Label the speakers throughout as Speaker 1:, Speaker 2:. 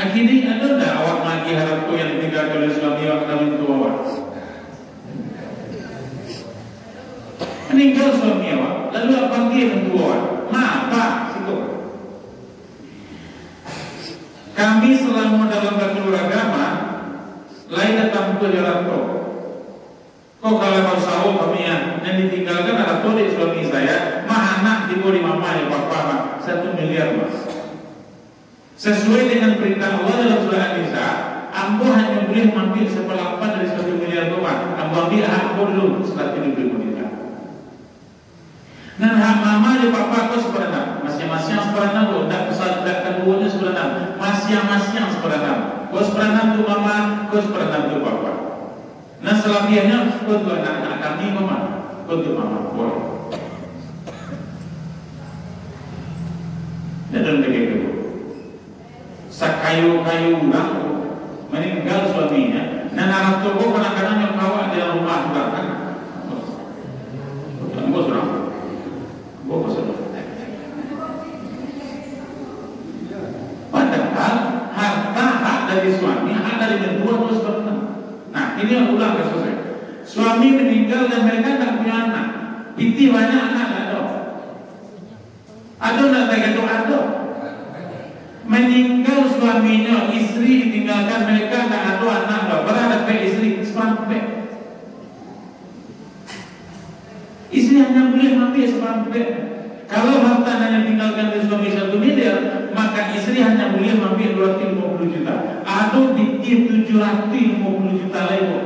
Speaker 1: Akhirnya ada tak awak lagi harapku yang tinggal oleh suami awak kawin tua awak? Meninggal suami awak, lalu awak panggil mentua awak, ma, pak, situ. Kami selama dalam beragama lain datang ke jalan tol. Kok kalau kau sahur kami yang ditinggalkan ada tol di suami saya, mah anak tiba di mama ya papa 1 miliar mas. Sesuai dengan perintah Allah dalam surah An-Nisa, ambo hanya boleh mengambil 1/8 dari 1 miliar doang. Ambo ambil hak ambo dulu setelah itu diberi wanita. Dan hak mama dan papa kau seperenam, masing-masing seperenam tu, tak pesat tak keduanya seperenam, masing-masing seperenam. Kau seperenam tu mama, kau seperenam tu papa. Nah selebihnya kau tu anak-anak kami mama, kau tu mama kau. Dan begitu. Sakayu-kayu orang meninggal suaminya, dan anak tubuh kadang-kadang yang bawa di rumah juga kan. Bos orang, bos orang. Padahal harta hak dari suami, hak dari kedua harus benar. Nah ini yang ulang kasus saya. Suami meninggal dan mereka tak punya anak. Piti banyak anak ada. Ada nak tak ada. Meninggal suaminya, istri ditinggalkan, mereka tak ada anak, berada ke istri sampai. Istri hanya boleh ambil sampai. Kalau harta hanya tinggalkan dari suami 1 miliar, maka istri hanya boleh ambil 250 juta. Atau dikit 750 juta lagi.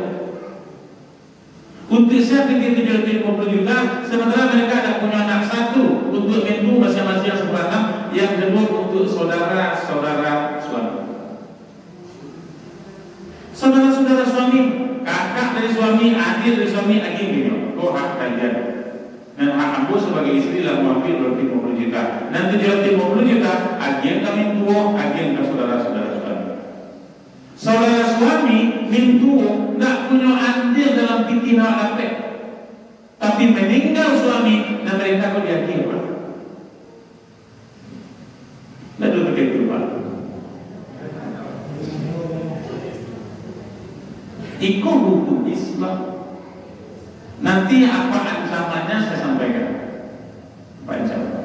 Speaker 1: Untuk saya tinggi 750 juta, sementara mereka ada punya anak 1 untuk mentu masing-masing seperenam, yang kedua untuk saudara-saudara suami. Saudara-saudara suami, kakak dari suami, adik dari suami, lagi gini, kok hak kalian. Dan hak aku sebagai istri lah mengambil 250 juta. Dan 750 juta, agen kami tua, agen ke saudara-saudara suami. Saudara suami mintu tak punya andil dalam pitina lapek, tapi meninggal suami dan mereka kau diakil pak. Lalu begitu pak. Ikut hukum Islam. Nanti apa ancamannya saya sampaikan. Pak ancaman.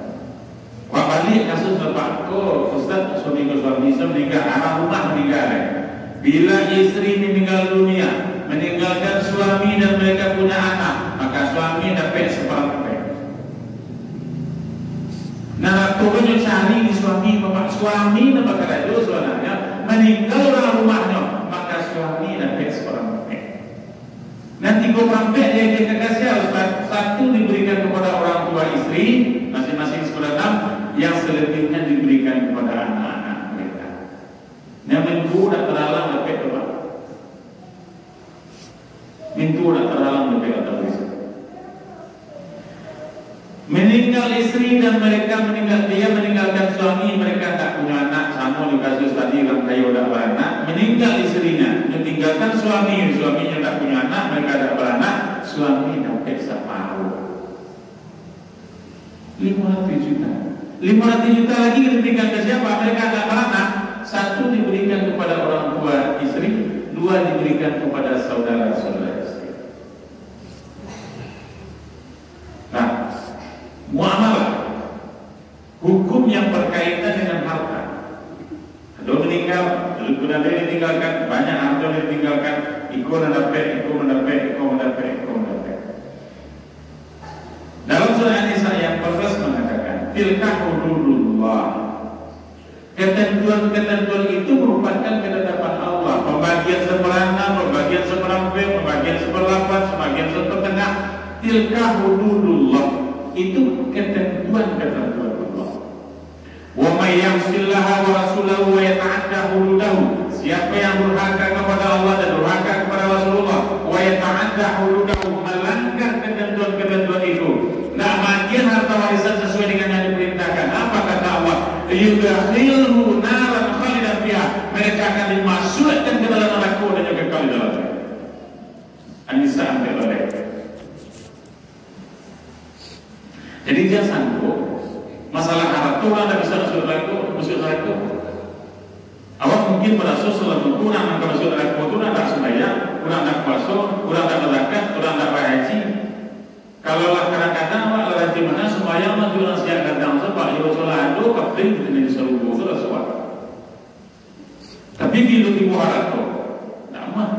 Speaker 1: Pak balik kasus bapak ko Ustaz suami meninggal, anak rumah meninggal. Bila istri meninggal dunia, meninggalkan suami dan mereka punya anak, maka suami dapat seperempat. Nah, turunnya cari di suami, bapak suami dan bapak itu sebenarnya meninggal dalam rumahnya, maka suami dapat seperempat. Nanti kau sampai dia kasih Ustaz, 1 diberikan kepada orang tua istri, masing-masing seperenam, yang selebihnya diberikan kepada anak-anak. Yang mintu nak terhalang lebih apa? Mintu nak terhalang lebih atau bisa. Meninggal istri dan mereka dia meninggalkan suami, mereka tak punya anak. Sama di kasus tadi orang kayu tak beranak. Meninggal istrinya, meninggalkan suaminya tak punya anak, mereka tak beranak. Suami dapat separuh. 500 juta. 500 juta lagi diberikan ke siapa? Mereka tak beranak. 1 diberikan kepada orang tua istri, 2 diberikan kepada saudara-saudara istri. Nah, muamalah hukum yang berkaitan dengan harta. Kalau meninggal, sudah ditinggalkan, banyak harta ditinggalkan, ikut mendapat. Dalam surah An-Nisa yang 14 mengatakan, tilka hududullah. Ketentuan-ketentuan itu merupakan ketetapan Allah. Pembagian seperenam, pembagian seperempat, pembagian seperlapan, pembagian sepertengah. Tilka hududullah. Itu ketentuan-ketentuan Allah. Wa may ya'sillaha wa rasulahu wa yata'adda hududahu. Siapa yang durhaka kepada Allah dan durhaka kepada Rasulullah, wa yata'adda hududahu, melanggar ketentuan-ketentuan itu, nak bagian harta warisan sesuai dengan yang diperintahkan. Apa kata Allah? Yudkhilhu naran khalidan fiha. Mereka akan dimasukkan ke dalam neraka dan juga kekal di dalamnya. An-Nisa ambil oleh. Jadi dia sanggup masalah harta orang tak bisa masuk neraka. Awak mungkin berasul selama kurang nak berasul nak kurang nak sembahyang, kurang nak puasa, kurang nak zakat, kurang nak haji. Kalau lah kadang-kadang awak rajin mana sembahyang mah jual siang kadang sebab yo solat do kapling dengan disuruh tu rasuah. Tapi bila tibu harap tu, nak mah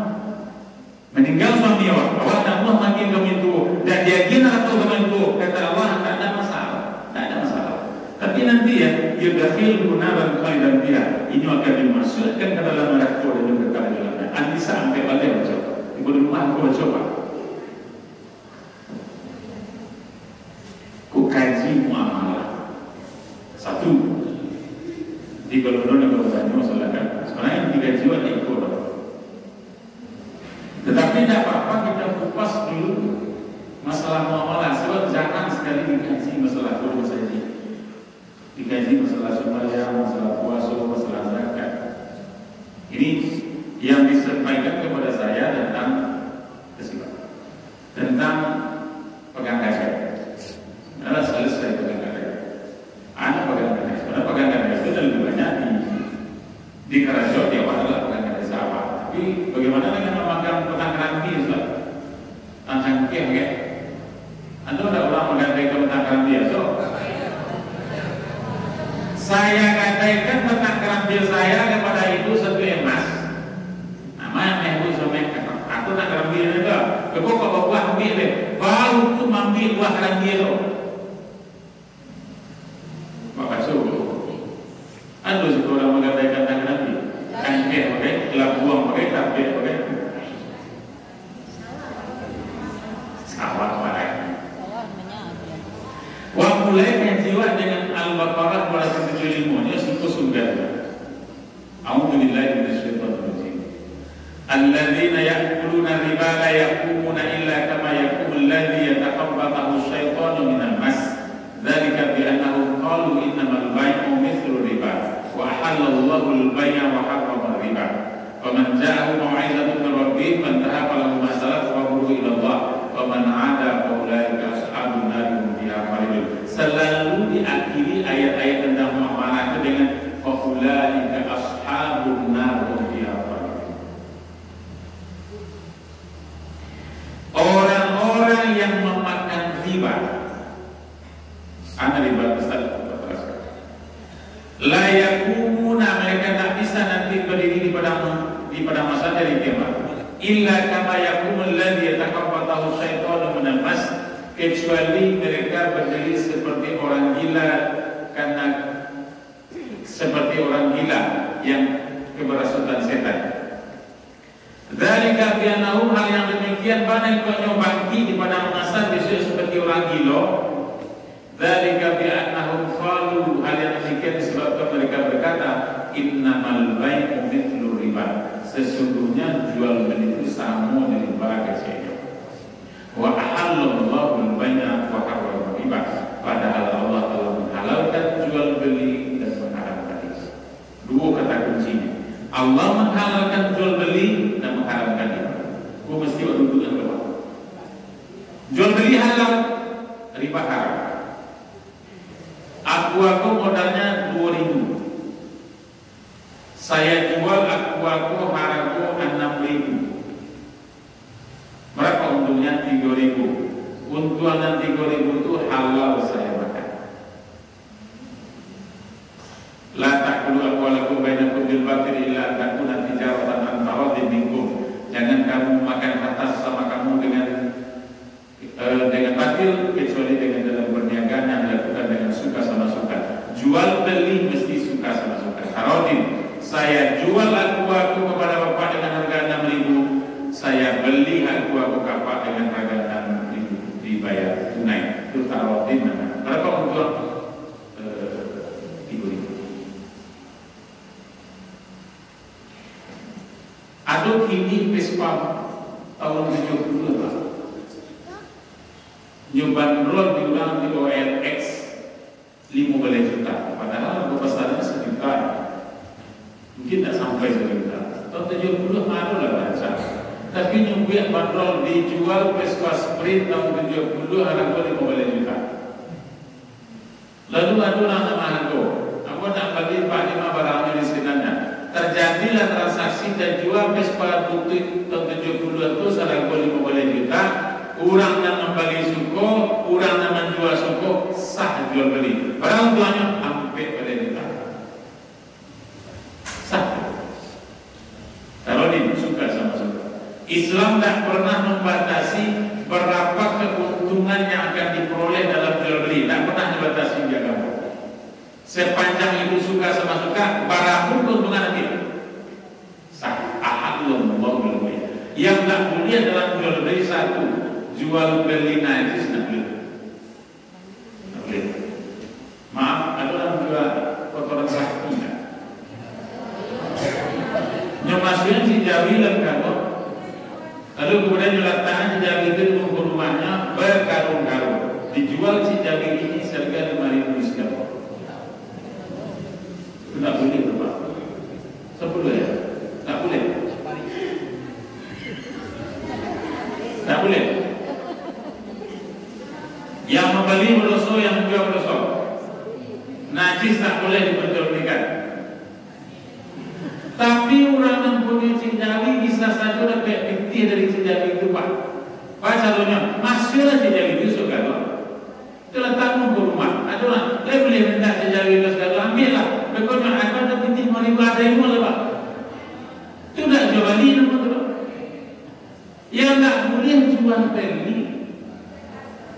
Speaker 1: meninggal suami awak nak mah makin kami tu dan dia gina atau kami tu kata Allah tak ada masalah, tak ada masalah. Tapi nanti ya, yudhil gunaran khairan dia ini akan dimasukkan ke dalam neraka dan juga kekal di dalamnya. Nanti sampai balik macam ibu rumah kau coba. Ku kaji muamalah. Satu, di golongan yang bertanya masalahkan. Sebenarnya dikaji ada ikut. Tetapi tidak apa-apa kita kupas dulu masalah muamalah. Sebab jarang sekali dikaji masalah kurang saja. Dikaji masalah sembahyang, masalah puasa, masalah zakat. Ini yang disampaikan kepada saya tentang pegang dada. Nah, selesai pegang dada. Anak pegang dada. Sebenarnya pegang dada itu lebih banyak di Karajo dia adalah pegang dada sahabat. Tapi bagaimana dengan memakan petang keranti, Ustaz? Tantang kek, ya? Anda ada orang mengganti petang keranti, so? Saya katakan petang keranti saya kepada ibu satu emas. Nama ibu sama aku nak keranti itu. Kau kau buah ambil deh. Baru tu ambil buah keranti itu. Maka suruh. Anda suka orang mengganti petang keranti. Kangkeh pakai, gelap buang pakai, tapir pakai. Sawah pakai. Wah mulai jiwa dengan Al-Baqarah pada 75-nya sikus surga. A'udzubillahi minasyaitonir rajim. Alladzina ya'kuluna riba la yaqumuna illa kama yaqumul ladzi yatakabbathu asyaitanu minal mas. Dzalika bi annahum qalu innamal bai'u mithlu riba wa ahallallahu al-bai'a wa harrama riba. Faman ja'ahu mau'izatun min rabbih fantaha falahu ma salaf wa amruhu ila Allah wa man 'ada fa ulaika ashabun nar hum fiha khalidun. Selalu diakhiri ayat-ayat tentang muamalah itu dengan fa ulaika ashabun nar hum fiha khalidun. Orang-orang yang memakan riba, anak riba besar, la yakumuna, mereka tak bisa nanti berdiri di pada masa dari kiamat. Illa kama yakumul ladzi yatakabbathu syaitanu minal mas, kecuali mereka berdiri seperti orang gila karena seperti orang gila yang keberasutan setan. Dzalika bi annahum, hal yang demikian banyak yang bangkit di padang mahsyar besok seperti orang gila. Dzalika bi annahum qalu, hal yang demikian disebabkan mereka berkata innamal bai'u mithlu riba, sesungguhnya jual beli itu sama dengan riba kecil. Wa ahallallahu al-bai'a wa harrama riba, padahal Allah telah menghalalkan jual beli dan mengharamkan riba. Dua kata kuncinya. Allah menghalalkan jual beli dan mengharamkan riba. Kau mesti dudukan ke bawah. Jual beli halal, riba haram. Aku modalnya 2.000. Saya jual aku harga 6.000. Berapa untungnya? 3.000. Untungan 3.000 itu halal saya makan. La ta'kulu amwalakum bainakum bil batil illa an takuna tijaratan an taradin minkum. Jangan kamu makan harta sama kamu dengan batil, kecuali dengan dalam perniagaan yang dilakukan dengan suka sama suka. Jual beli mesti suka sama suka. Taradin, saya jual aku kepada bapak dengan harga 6.000, saya beli aku kapak dengan harga 6.000, dibayar tunai. Itu taradin namanya. Berapa untung? 3.000. Aduh, ini Vespa tahun 70 lah. Nyoban roll diulang di OLX 15 juta, padahal besarnya 1 juta, mungkin tak sampai 1 juta. Tahun 70 malu lah baca. Tapi nyubiak bandrol dijual Vespa Sprint tahun 70 harga 15 juta. Lalu adulah nama aku nak beli Pak Lima barangnya di sinanya. Terjadi terjadilah transaksi dan jual Vespa putih tahun 72 itu sarang 50 juta, orang yang membeli suko, orang yang menjual suko, sah jual beli. Barang tuanya hampir pada juta. Sah. Kalau dia suka sama suka. Islam tak pernah membatasi berapa keuntungan yang akan diperoleh dalam jual beli. Tak pernah dibatasi dia kamu. Sepanjang itu suka sama suka, barang keuntungan nanti sah. Ahadullah lebih. Yang tak boleh dalam jual beli satu, jual beli najis tak boleh. Maaf, ada orang jual kotoran sapi tak? Nyomasuin si Jawi lengkap. Lalu kemudian diletakkan si Jawi itu di rumahnya berkarung-karung. Dijual si Jawi ini seharga 5.000 sekarang. Tak boleh Bapak. Sepuluh ya? Tak boleh. Tak boleh. Yang membeli berdosa, yang menjual berdosa. Najis tak boleh diperjualbelikan. Tapi orang yang punya cijawi bisa saja dapat fikih dari cijawi itu Pak. Pak contohnya, masuklah cijawi itu suka Pak. Itulah tamu ke rumah. Ada orang, saya boleh minta cijawi itu segala, ambillah. Pokoknya akan ada pinti 5.000 ada ilmu lah Pak. Itu tak jual beli nama tu Pak. Yang tak boleh jual beli.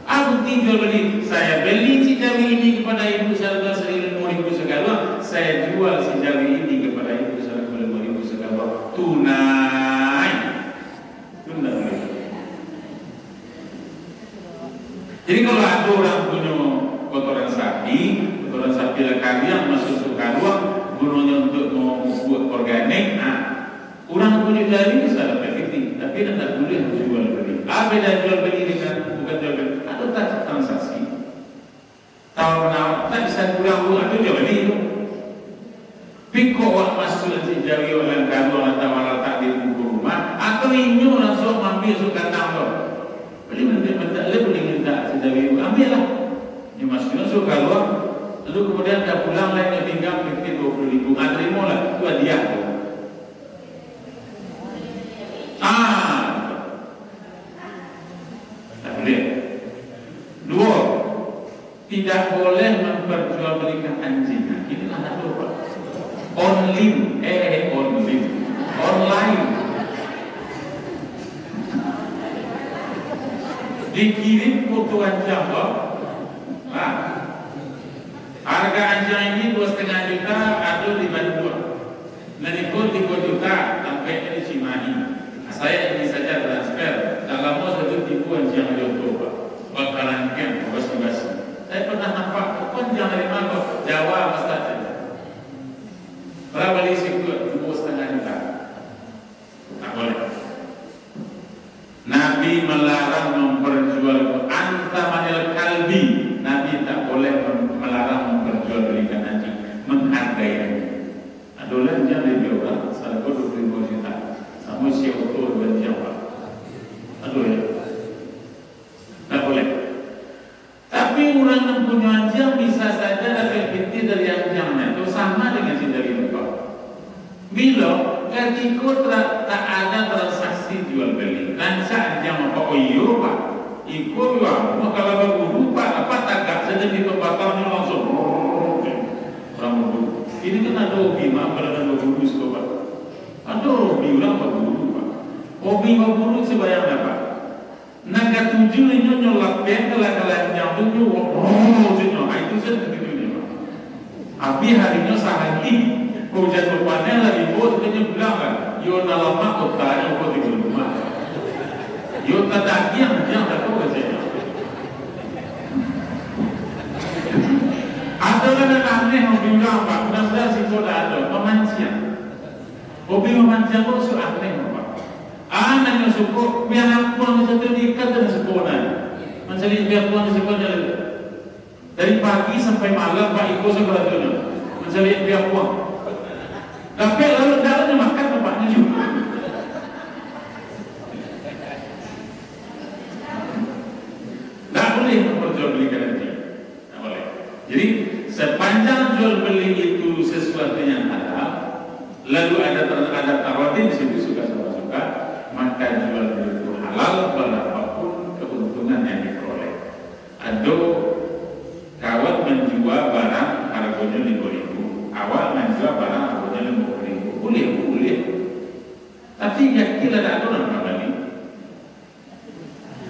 Speaker 1: Aku jual beli. Saya beli cijawi ini kepada ibu saya 5.000 segala. Saya jual cijawi ini kepada ibu saya 5.000 segala. Tunai. Itu tak boleh. Jadi kalau ada orang punya kotoran sapi lekar yang masuk ke karuang gunanya untuk membuat organik, orang punya jari bisa dapat fikih, tapi tidak boleh jual beli. Apa dah jual beli dengan bukan jual beli? Ada tak transaksi? Tahu menawar tak bisa kurang itu jual beli itu. Piko awak masuk nanti jari orang karuang atau orang tak di rumah, atau inyo langsung ambil suka tambah. Beli benda boleh minta jari ambil lah. Ini masuknya suka karuang. Lalu kemudian dia pulang lain tinggal mungkin 20.000. Terima lah, itu hadiah tu. Tak boleh. Dua, tidak boleh memperjualbelikan anjing. Inilah satu Pak. Online. Dikirim foto anjing Pak. Harga anjing ini 2,5 juta atau 5 juta. Nanti pun 3 juta sampai di Cimahi. Saya ini saja transfer. Tak lama satu tipu anjing contoh Pak. Bakalan camp basi-basi. Saya pernah nampak anjing dari mana? Jawa Ustaz. Berapa beli sikut 2,5 juta. Tak boleh. Nabi melarang memperjualbelikan antamanil kalbi. Nabi tak boleh melarang memperjualbelikan anjing, menghargai anjing. Adolah jangan dia orang, saya kau 20 juta, sama si auto dan siapa. Aduh ya, tak boleh. Tapi orang yang punya anjing bisa saja dapat binti dari anjingnya. Itu sama dengan si dari Bapak. Bila ketika tak ada transaksi jual beli, nanti anjing apa? Oh iya Pak. Ikut juga, kalau berguru Pak, apa tagak saja di pembatalnya langsung orang berguru. Ini kan ada hobi, maaf kalau ada berguru Pak. Ada hobi orang berguru Pak. Hobi berguru sebayang Pak. Naga 7 ini nyolak pen kalau yang 7 itu saja begitu Pak. Tapi harinya sehari hujan berpanen lagi bos dia bilang kan, yo nalama kotanya kau di rumah. Yo tak yang tak tahu saja. Ada kan aneh hobi bilang Pak, benar-benar sih ada pemancing. Hobi memancing pun sudah aneh Pak. Anak yang suka biar pulang satu diikat dan sekolah. Mencari biar pulang sekolah dari pagi sampai malam Pak ikut sekolah dulu. Mencari biar pulang. Tapi lalu dalamnya makan bapaknya juga. Tak boleh memperjualbelikan nanti. Tak boleh. Jadi sepanjang jual beli itu sesuatu yang halal, lalu ada tawadin di situ suka-suka, maka jual beli itu halal berapapun keuntungan yang diperoleh. Ada kawan menjual barang harganya 5.000, awal menjual barang harganya 50.000, boleh. Tapi yakin ada aturan kembali.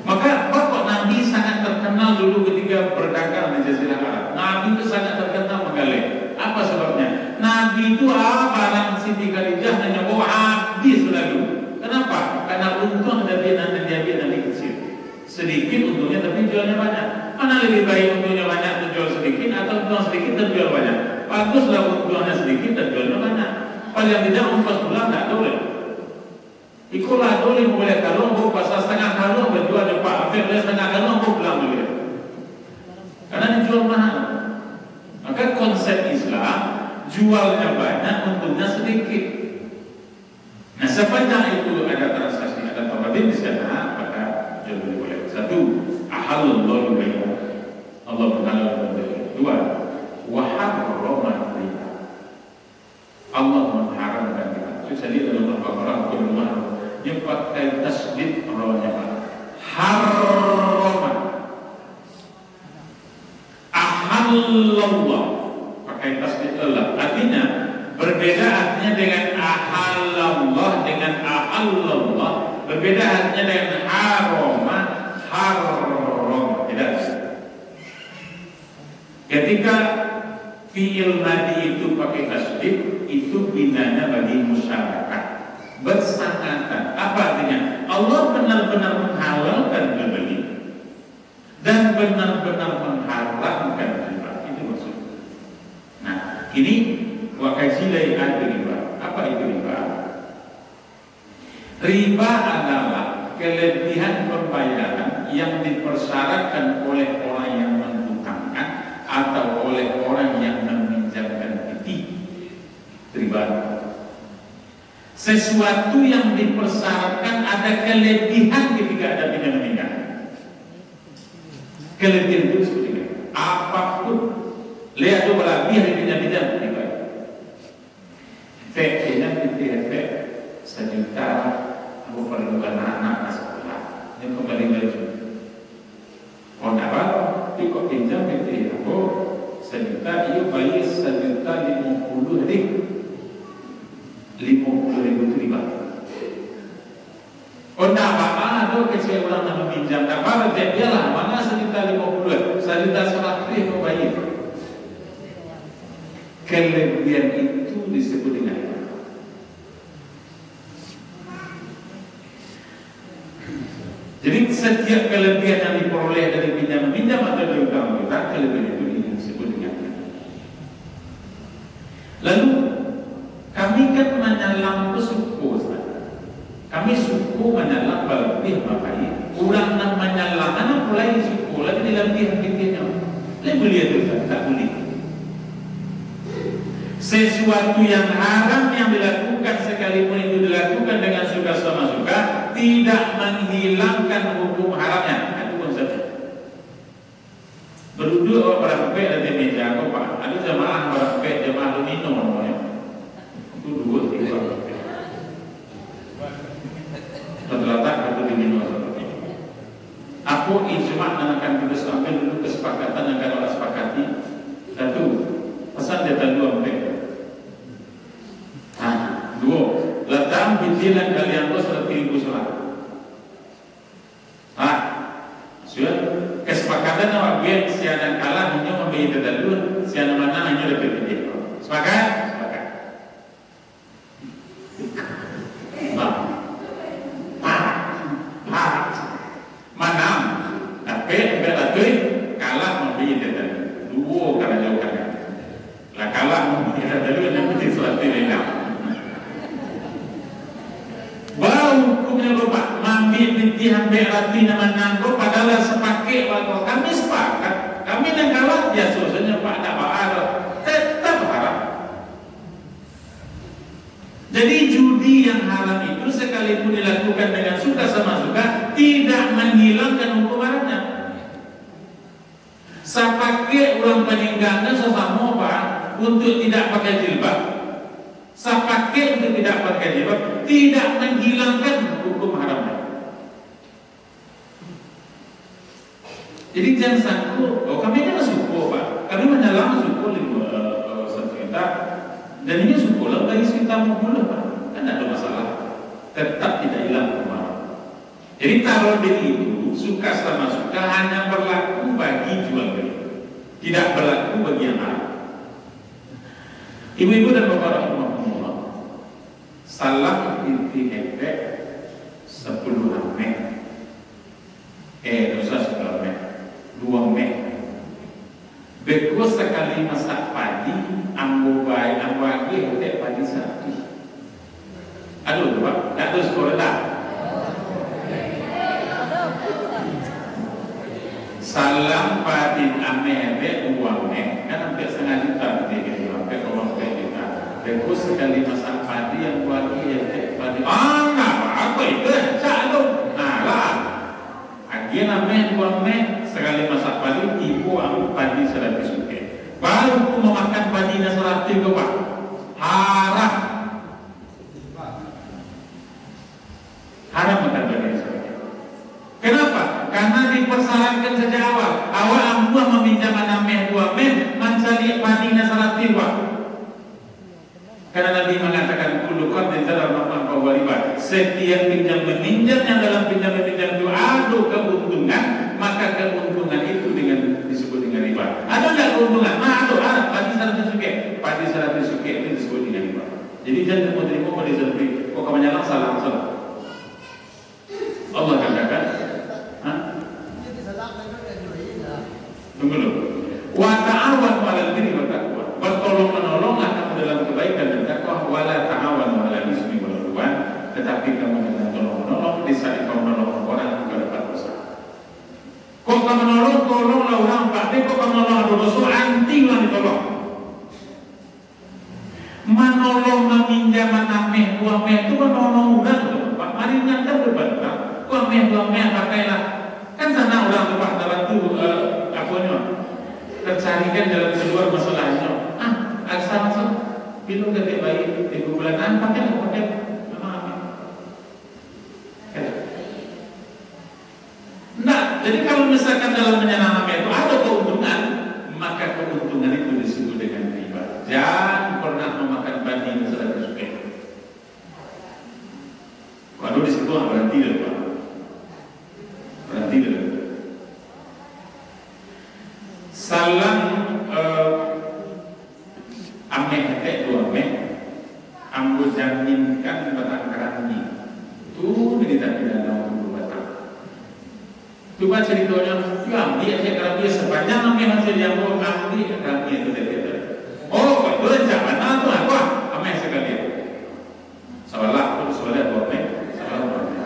Speaker 1: Maka bapak Nabi sangat terkenal dulu ketika berdagang di Jazirah Arab. Nabi itu sangat terkenal menggalak. Apa sebabnya? Nabi itu barang Siti Khadijah hanya bawa habis selalu. Kenapa? Karena untung dari nanti kecil. Sedikit untungnya tapi jualnya banyak. Mana lebih baik untungnya banyak dan jual sedikit atau untung sedikit dan jual banyak? Baguslah untungnya sedikit dan jualnya banyak. Paling tidak ongkos pulang tak boleh. Ikulah boleh kalau mau pasal setengah kalung berjual di Pak Afif setengah kalung mau pulang boleh. Karena dijual mahal. Maka konsep Islam jualnya banyak, untungnya sedikit. Nah sepanjang itu ada transaksi, ada tawadin di sana, maka jual beli boleh. Satu, ahalullahu baina. Allah menghalalkan beli. Dua, wa harrama riba. Allah mengharamkan riba. Itu saya lihat dalam Al-Baqarah kedua. Dia pakai tasdid rawanya harrama. Ahallallah pakai tasdid Allah. Artinya berbeda artinya dengan ahallallah dengan ahallallah. Berbeda artinya dengan harama haram. Tidak. Ketika fi'il madi itu pakai tasdid, itu binanya bagi masyarakat bersangatan. Apa artinya? Allah benar-benar menghalalkan jual beli dan benar-benar mengharamkan riba. Itu maksudnya. Nah, ini wakasilai ada riba. Apa itu riba? Riba adalah kelebihan pembayaran yang dipersyaratkan oleh orang yang menghutangkan atau oleh orang yang meminjamkan itu. Riba. Sesuatu yang dipersyaratkan ada kelebihan ketika ada pinjam-pinjam. Kelebihan itu seperti ini. Apapun lihat itu berlebih dari pinjam-pinjam riba. Pinjam itu efek 1 juta. Aku perlu anak-anak sekolah. Ini kembali lagi. Oh, apa? Ikut pinjam itu aku 1 juta. Ia bayar 1 juta 50 hari. 50.000 riba. Oh, tak apa-apa, ada kecil orang nak meminjam. Tak apa, dia lah. Mana 1.50, 1.100 mau bayar. Kelebihan itu disebut dengan riba. Jadi setiap kelebihan yang diperoleh dari pinjam atau dari utang kita, kelebihan itu disebut dengan riba. Lalu kami kan menyalang suku, kami suku menyalang lebih makanya orang nak menyalang anak mulai suku lagi lebih hati-hatinya lebih lihat itu tak boleh. Sesuatu yang haram yang dilakukan sekalipun itu dilakukan dengan suka-suka tidak menghilangkan hukum haramnya. Itu konsepnya. Berdua orang pek ada meja kok Pak. Ada jemaah orang pek jemaah lumino namanya. Itu 2-3 terletak atau diminum seperti ini. Aku ijma akan kita sampai dulu kesepakatan yang akan orang sepakati. Satu, pesan data 2 mereka. Dua, latang bitilan kalian bos 1.000 sholat. Sudah kesepakatan awak biar siapa kalah hanya membeli data dulu, siapa mana hanya lebih tinggi. Sepakat? Manam, tapi beratui kalah membeli data dua karena jauh kan. Lah kalah membeli data dulu yang penting suatu lelang. Bau hukumnya lupa, mambil binti hampir rati nama nanggo padahal sepakai waktu kami sepakat, kami yang kalah ya susahnya Pak tak ada tetap haram. Jadi judi yang haram itu sekalipun dilakukan dengan suka sama suka tidak menghilangkan hukum haramnya. Saya pakai orang peninggalan sesama Pak untuk tidak pakai jilbab. Saya pakai untuk tidak pakai jilbab tidak menghilangkan hukum haramnya. Jadi jangan sanggup, oh kami kan suku Pak, kami menyalang suku satu kita, dan ini suku lah bagi kita mau boleh Pak, kan tidak ada masalah, tetap tidak hilang hukum haram. Jadi taruh diri itu suka sama suka hanya berlaku bagi jual beli, tidak berlaku bagi yang haram. Ibu-ibu dan bapak rahimahullah, salam inti efek 10 Mei, dosa 10 Mei, 2 Mei. Beku sekali masak padi, ambo bayi, ambo agi, hotek padi sapi. Aduh, Pak, tak ada sekolah tak? Salam padi ame 2 Mei, kan hampir setengah juta begitu, hampir 2 juta. Beku sekali masak padi, ambo agi, hotek padi. Apa itu? Calo, lah. Agi namanya 2 Mei. Sekali masak padi, ibu ambil padi 100 suke. Baru aku memakan padinya 100 ke Pak. Haram. Haram makan padi 100. Kenapa? Karena dipersyaratkan sejak awal. Awal ambu meminjam namanya 2 men, mencari padinya 100 Pak. Karena Nabi mengatakan kullu qardin dalam maqam riba. Setiap pinjam meminjam yang dalam pinjam meminjam itu ada keuntungan, maka keuntungan itu disebut dengan riba. Ada enggak keuntungan? Ada. Padi 100 suke. Padi 100 suke itu disebut dengan riba. Jadi jangan terima padi 100. Kok kamu nyalang salah. Allah katakan, tunggu dulu. Wa ta'awanu 'alal birri wat taqwa. Bertolong-menolonglah kamu dalam kebaikan dan takwa, wala ta'awanu 'alal ismi wal 'udwan. Tetapi kamu jangan tolong-menolong di saat kamu menolong orang kepada berbuat dosa. Kok kamu menolong, tolonglah orang Pak. Kok kamu menolong dosa, antilah ditolong. Menolong meminjam nameh 2 Mei itu menolong orang Pak. Mari ngantar berbantu. 2 Mei pakailah. Kan sana orang Pak bantu apanya? Tercarikan dalam keluar masalahnya. Asal pilih gede bayi 3 bulanan pakai. Nah, jadi kalau misalkan dalam menyenangkan itu ada keuntungan, maka keuntungan itu disebut dengan riba. Jangan pernah memakan padi 100 suke. Kalau di situ berhenti dulu Pak. Berhenti dulu. Salam ame hete 2 Mei, ambo jaminkan batang kerani. Tuh tidak pidana untuk batang. Coba ceritanya, dia kerani sepanjang ame hasil yang mau ambil kerani itu tidak. Oh, betul jangan apa apa, ame sekali. Salah 2 Mei, salah 2 Mei.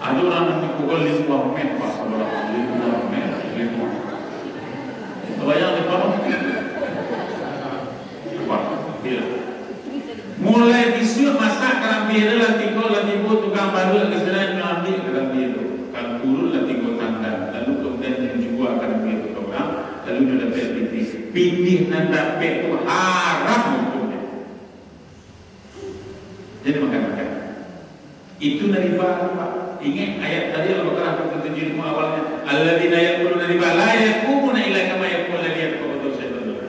Speaker 1: Ada orang yang dipukul di 2 Mei, Pak, salah 2 Mei. Bayang di bawah. Mulai disuruh masak kerambi itu latigo tukang baru lagi sedang mengambil kerambi itu. Kalau guru latigo tanda, lalu kemudian dijual kerambi itu ke orang, lalu dia dapat pitih nanda itu haram hukumnya. Jadi makan. Itu dari Pak. Ingat ayat tadi Al-Baqarah 47 awalnya. Alladzina yaquluna riba la yaqumuna illa kama yaqulu alladzi yaqulu syaitan.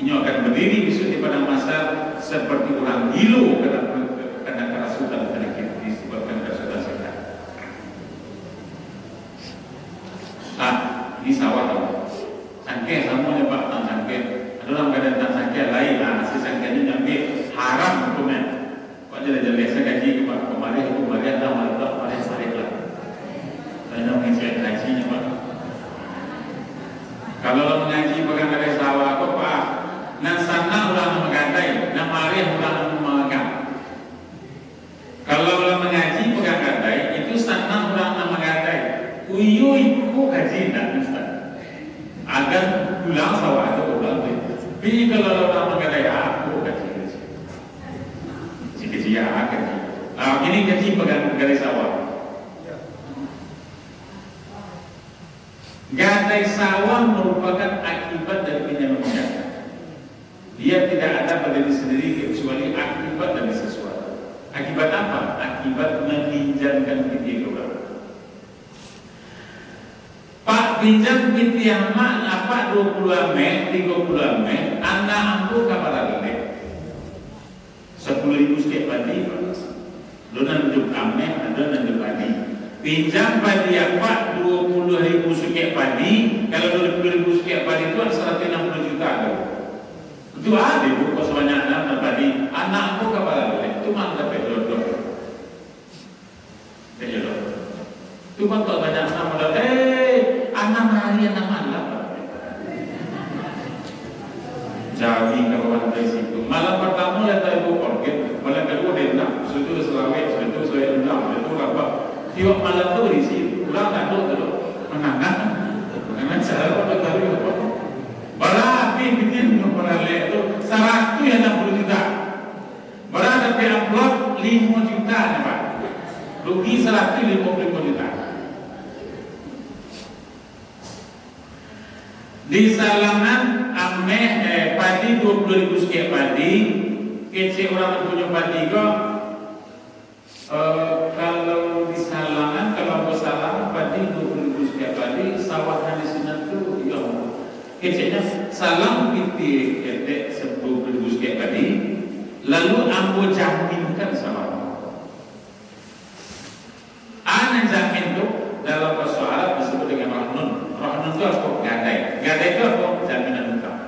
Speaker 1: Ini akan berdiri besok di padang mahsyar seperti orang gila karena kerasukan penyakit disebabkan kerasukan setan. Ini sawah sangke semuanya Pak, tak sangke. Ada orang kadang tak sangke lain si sangke ini nyambil haram hukumnya. Pak jadi biasa gaji ke Pak kemarin ada malah kemarin lah. Saya mengisi gajinya Pak. Kalau mengaji pegang dari sawah kok Pak, nan sana ulang menggadai, nan mari ulang memegang. Kalau ulang mengaji pegang gadai, itu sana ulang menggadai. Uyuy ku gaji dan Ustaz. Agar pulang sawah itu ulang itu. Tapi kalau ulang menggadai aku gaji. Gaji gaji. Ini gaji pegang dari sawah. Gadai sawah merupakan akibat dari pinjaman. Dia tidak ada pada diri sendiri kecuali akibat pinjam pitiang mak apa 20 ame, 30 ame, anak ampu kabar lele. 10.000 setiap padi, lo nanjuk ame, ada nanjuk padi. Pinjam padi apa 20.000 setiap padi, kalau 20.000 setiap padi itu 160 juta ada. Itu ada buku sebanyak anak padi, anak ampu kabar lele, itu mak dapat jodoh. Jodoh. Itu mak tak banyak anak modal, anak hari anak malam. Jadi kawan dari situ. Malam pertama lihat ibu organ, malam kedua dia nak, sudah selawat, sudah saya undang, itu apa? Tiap malam tu berisi, pulang tak dulu, menangan, cara apa tahu apa? Berapi bikin nomor leh itu, 100 yang 60 juta. Berada di amplop 5 juta ni pak, rugi 155 juta. Di Salangan ame padi 20.000 sekian padi, kecil orang punya padi kok. Kalau di Salangan, kalau ke Salangan padi 20.000 sekian padi, sawahnya di sini tu, ya, kecilnya Salang piti ketek 10.000 sekian padi, lalu ambo jaminkan sawah. Anak jamin tu dalam bahasa Arab disebut dengan rahnun. Rahnun itu apa? Gadai. Gadai itu apa? Jaminan hutang.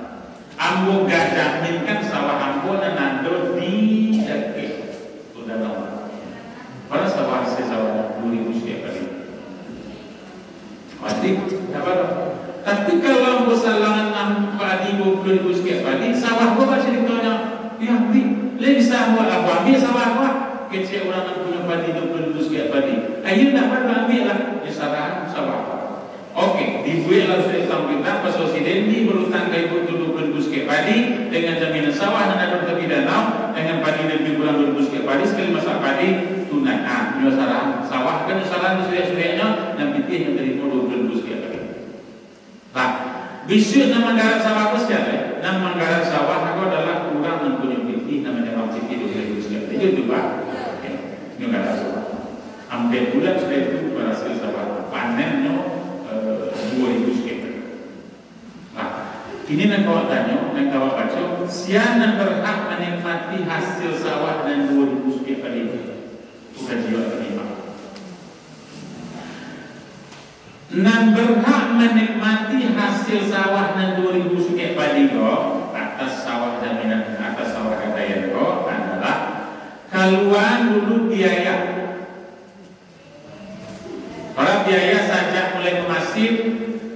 Speaker 1: Ambo gak jaminkan sawah ambo dan nando di daki. Sudah tahu. Pada sawah saya sawah 2.000 setiap kali. Pasti apa? Tapi kalau ambo Salangan padi 20.000 setiap kali, sawah gua masih ditanya, ya ambil. Lebih sawah apa? Ambil sawah apa? Kecil orang yang punya padi 20.000 sekian padi. Ayo tak pernah ambil lah. Ya saran sawah. Okey, dibuat lah sudah sampaikan pasal si Dendi berutang ke ibu 20.000 sekian padi dengan jaminan sawah dan ada tepi danau dengan padi lebih kurang 20.000 sekian padi sekali masak padi tunai. Nyo saran sawah kan saran sudah-sudahnya yang pitih yang terima 20.000 sekian padi. Tak. Bisu nama garap sawah apa siapa? Nama garap sawah aku adalah kurang yang punya pitih namanya orang pitih 20.000 sekian padi. Itu pak. Ini garap sawah. Hampir bulan sudah itu berhasil sawah panennya 2.000 sekian. Nah, ini nak kau tanya, nak kau baca, siapa berhak menikmati hasil sawah dan 2.000 sekian kali itu? Bukan jiwa terima. Nak berhak menikmati hasil sawah dan 2.000 sekian kali itu atas sawah jaminan, atas sawah gadaian itu adalah keluar dulu biaya. Para biaya saja mulai memasif,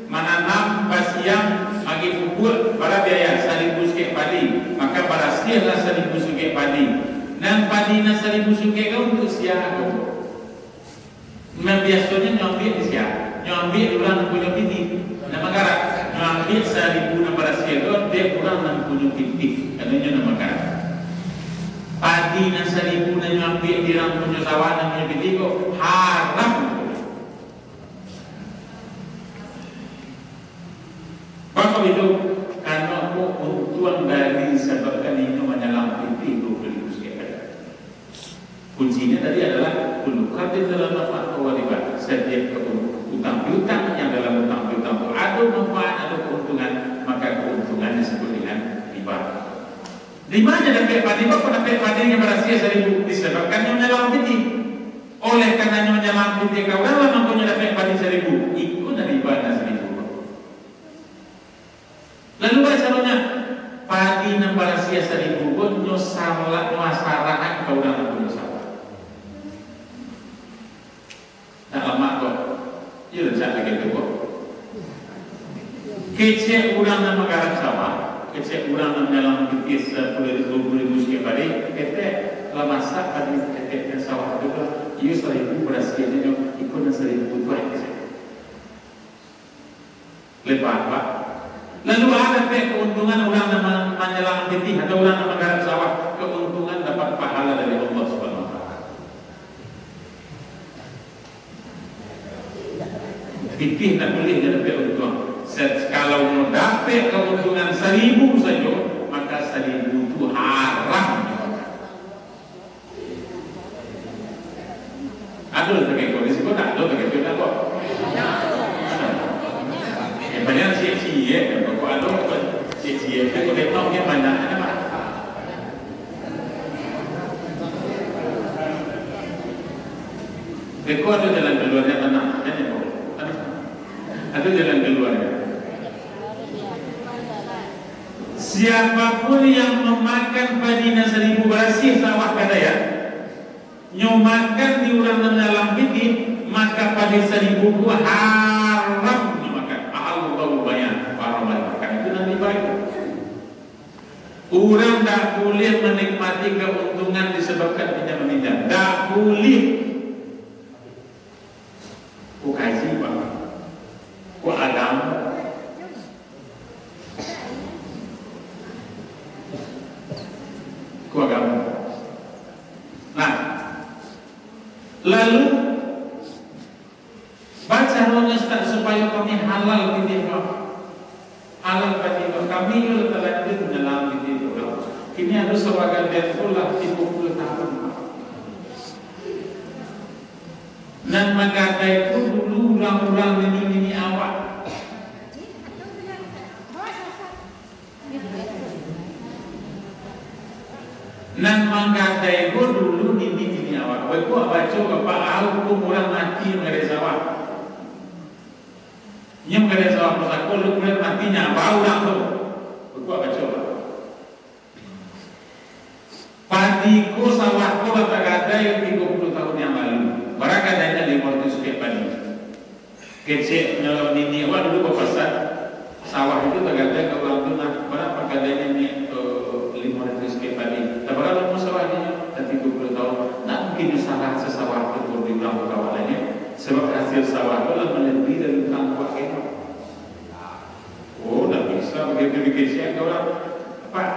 Speaker 1: menanam, basiam, bagi pupuk, para biaya 1.000 sekian padi, maka para sialah 1.000 sekian padi. Dan padi na 1.000 sekian kau untuk siap kau. Biasanya nyambil di siap, nyambil orang punya piti, nama garap, nyambil 1.000 na para siap kau, dia kurang punya piti, katanya nama garap. Padi na 1.000 na nyambil di orang punya sawah na punya piti kau haram. Maka itu karena keuntungan dari sebabkan ini menyelam pipi 20.000 sekian. Kuncinya tadi adalah kulukar di dalam manfaat kewajiban. Setiap utang piutang yang dalam utang piutang itu ada manfaat atau keuntungan, maka keuntungan disebut dengan riba. Di mana dapat padi? Apa dapat padi yang berhasil 1.000 disebabkan yang menyelam pipi? Oleh karena menyelam pipi kau dalam makanya dapat padi 1.000 ikut dari riba dan 1.000. Lalu bagaimana padi nambah sia 1.000 pun nyosalah masyarakat kau dah punya sawah. Tak lama kok, ia rencana gitu kok. Kecil orang nama garap sawah, kecil orang nama dalam bitis 10.000 sekian padi, kete kalau masak padi kete sawah itu ia 1.000 berhasilnya ikut 1.000 tu aja. Lepas pak. Lalu ada keuntungan orang nama menyelam titik atau orang nama garap sawah, keuntungan dapat pahala dari Allah Subhanahu Wa Taala. Titik tak boleh dapat keuntungan. Kalau mau dapat keuntungan 1.000 saja, maka 1.000 itu haram. Aduh, pakai kondisi kok tak? Aduh, pakai kondisi kok? Beko ada jalan keluarnya tenang, ada jalan keluarnya. Siapapun yang memakan padina 1000 bersih sawah kadaya, nyomakan di urang dalam piti, maka padi 1000 buah haram dimakan. Allah banyak haram makan itu nanti baik. Orang tak boleh menikmati keuntungan disebabkan pinjam-pinjam. Tak boleh. Kau kaji pak, kau agama. Kau agama. Nah, lalu baca doanya Ustaz supaya kami halal di halal bagi kami juga terlanjut dalam itu. Kini ada sebagai defulah 30 tahun. Dan mengata itu dulu orang-orang di dunia awak. Dan mengata itu dulu di dunia awak. Beku baca kepada hukum orang mati mengenai sawah. Yang mengenai sawah pusaka lu kemudian matinya bau orang tu. Beku baca. Padiku sawahku kata-kata yang 30 tahun yang lalu. Barangkali ada 500 kek padi. Kecil dalam ini awak dulu berpesan sawah itu terkadang ke orang tu nak berapa kadangnya ni 500 kek padi. Tapi kalau sawah ini dah 30 tahun, tak mungkin usaha sesawah itu di orang kawalannya. Sebab hasil sawah itu adalah melebihi dari utang buat kek. Oh, tak bisa begitu dikecil ke orang. Pak,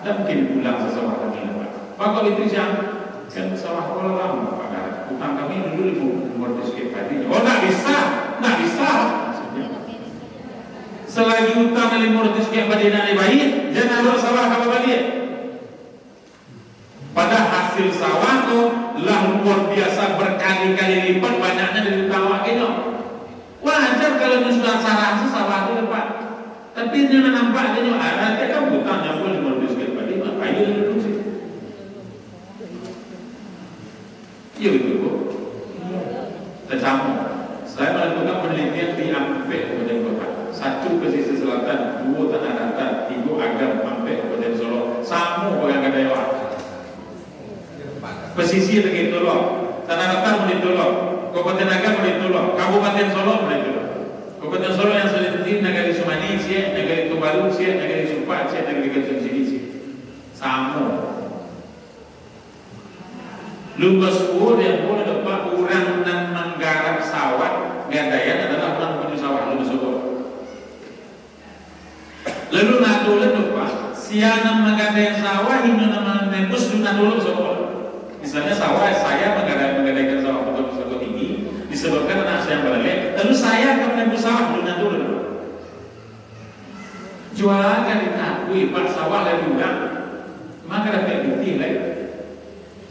Speaker 1: tak mungkin pulang sesawah kami. Pak kalau itu jangan sawah kolam. Utang kami dulu 500 kek padi. Oh, tak bisa, tak bisa. Selagi utang 500 kek padi nak baik, jangan ada sawah kalau balik. Pada hasil sawah tu lah luar biasa berkali-kali lipat banyaknya dari utang wakilnya. Wajar kalau sudah sarang sawah tu lepas. Tapi jangan nampak dia nanti kan utangnya pun 500 kek padi, ayo dulu. Ya betul bu. Tercampur. Saya melakukan penelitian di Ampek, Kabupaten Kota. 1 pesisir selatan, 2 tanah datar, 3 Agam, Ampek, Kabupaten Solo. Sama orang Kadaiwa. Pesisir lagi tolong, tanah datar boleh tolong, Kabupaten Agam boleh tolong, Kabupaten Solo boleh tolong. Kabupaten Solo yang selidik negara Sumani, negara Tubaru, negara Sumpah, negara Kecil Sini. Sama. Lugas pun yang boleh dapat orang yang menggarap sawah gandayan adalah orang punya sawah lugas pun. Lalu nak dulu lupa siapa menggadaikan sawah ini nama nebus nak dulu sawah. Misalnya sawah saya menggadaikan sawah betul-betul tinggi disebabkan anak saya balik. Lalu saya akan nebus sawah dulu. Jualan kan ditakui pak sawah lagi orang maka dapat bukti lagi.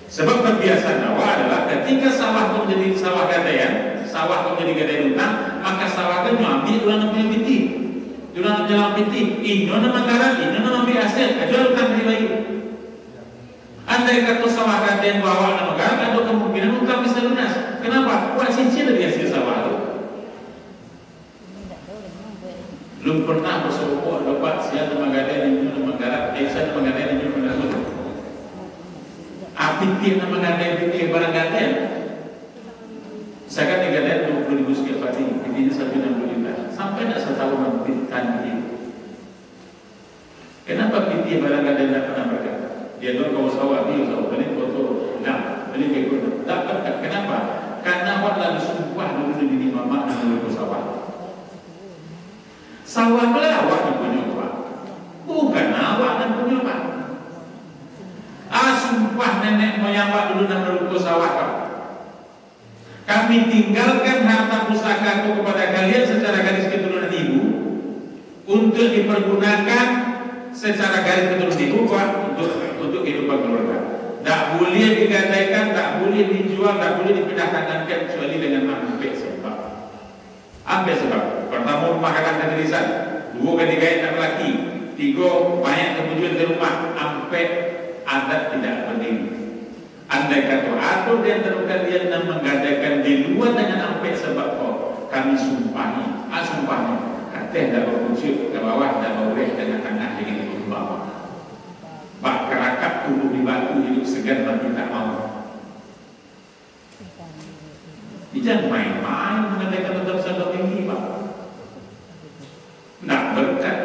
Speaker 1: Sebab kebiasaan awak adalah ketika sawah itu menjadi sawah gadaian, sawah itu menjadi gadaian utang, maka sawah itu ambil orang yang punya piti, orang yang jalan piti, ini nama garam, ini nama ambil hasil, jual utang dari lagi. Andai kata sawah gadaian bawa nama garam, ada kemungkinan utang bisa lunas. Kenapa? Buat cincin dari hasil sawah itu. Belum pernah berserupa dapat siapa nama gadaian ini nama garam, siapa nama gadaian ini nama garam. Apikir nama gadaian pikir barang gadaian. Saya kan gadaian 20.000 sekian padi, intinya 160 juta. Sampai tak setahu mempitan ini. Kenapa pikir barang gadaian tak pernah berkata? Dia dulu kau sawah dia sawah beli foto, nah beli kekun. Tak berkata. Kenapa? Karena awak lagi sumpah dulu di mama dan dulu sawah. Sawah tu lah awak yang punya awak, bukan awak yang punya awak. Sumpah nenek moyang pak dulu dan merupakan sawah kami tinggalkan harta pusaka kepada kalian secara garis keturunan ibu untuk dipergunakan secara garis keturunan ibu untuk kehidupan keluarga. Tak boleh digadaikan, tak boleh dijual, tak boleh dipindahkan kecuali dengan ambil sebab. Ambil sebab. Pertama rumah akan kedirisan, 2 ketiga anak lelaki, 3 banyak kemudian di rumah, ambil adat tidak berdiri. 6 andai kata ada di antara kalian yang menggadaikan di luar dengan sampai sebab kami sumpahnya kata dah berpucuk ke bawah dan berureh dengan tangan dengan di bawah bak kerakap tubuh di batu hidup segan tapi tak mau. Jangan main-main mengadakan tetap sebab tinggi Pak. Nak berkat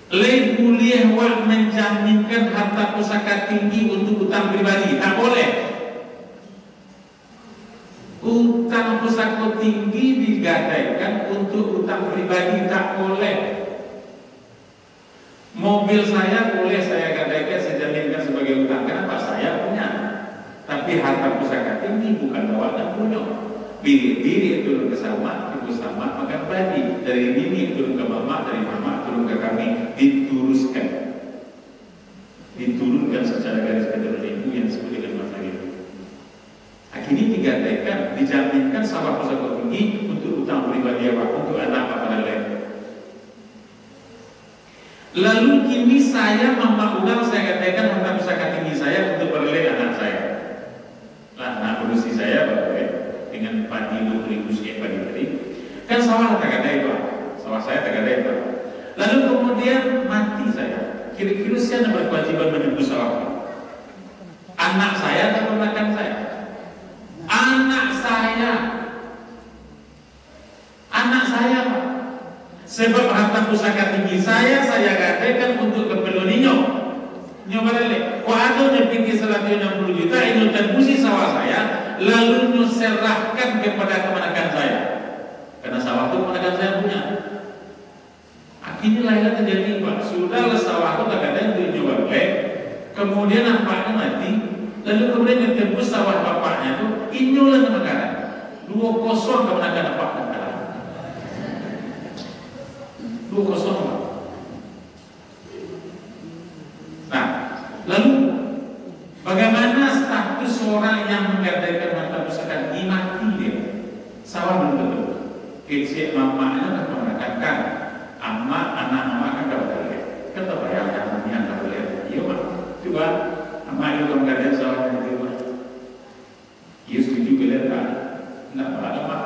Speaker 1: lain kuliah wak menjaminkan harta pusaka tinggi untuk utang pribadi, tak boleh. Utang pusaka tinggi digadaikan untuk utang pribadi, tak boleh. Mobil saya boleh saya gadaikan, saya jaminkan sebagai utang, kenapa? Saya punya. Tapi harta pusaka tinggi bukan bawaan punya. Biri turun ke sama, ibu sama makan pribadi. Dari bini turun ke mama, dari mama turun ke kami, diturunkan secara garis keturunan ibu yang disebut dengan masa itu. Akhirnya digadaikan, dijaminkan sawah pusaka tinggi untuk utang pribadi untuk anak apa lain. Lalu kini saya mama ulang saya katakan harta pusaka tinggi saya untuk berlei anak saya. Lah anak berusia saya berlei dengan padi 2000 sekian padi tadi. Kan sawah tak ada itu, sawah saya tak ada itu. Lalu kemudian mati saya. Kira-kira siapa berkewajiban menebus sawah? Anak saya atau ponakan saya? Anak saya. Anak saya Pak. Sebab harta pusaka tinggi saya gadaikan untuk keperluan nyoba lele. Waduh nyepingi 160 juta ini tebusi sawah saya, lalu nyuserahkan kepada keponakan saya. Karena sawah itu keponakan saya punya. Akhirnya lahirlah terjadi Pak. Sudah sawah itu tak ada yang nyoba lele. Kemudian nampaknya mati, lalu kemudian ditebus sawah bapaknya itu, inilah negara 2-0 keponakan bapak negara. 2-0 Pak. Nah, lalu bagaimana status orang yang menggadaikan harta pusaka ini mati dia? Sawah belum tentu. Kecil mamanya kan mengatakan, amma anak mama kan tak boleh. Kata bayar anaknya tak boleh. Iya mak. Coba amma itu menggadaikan sawahnya itu mak. Ia setuju beliau tak? Tidak ada mak.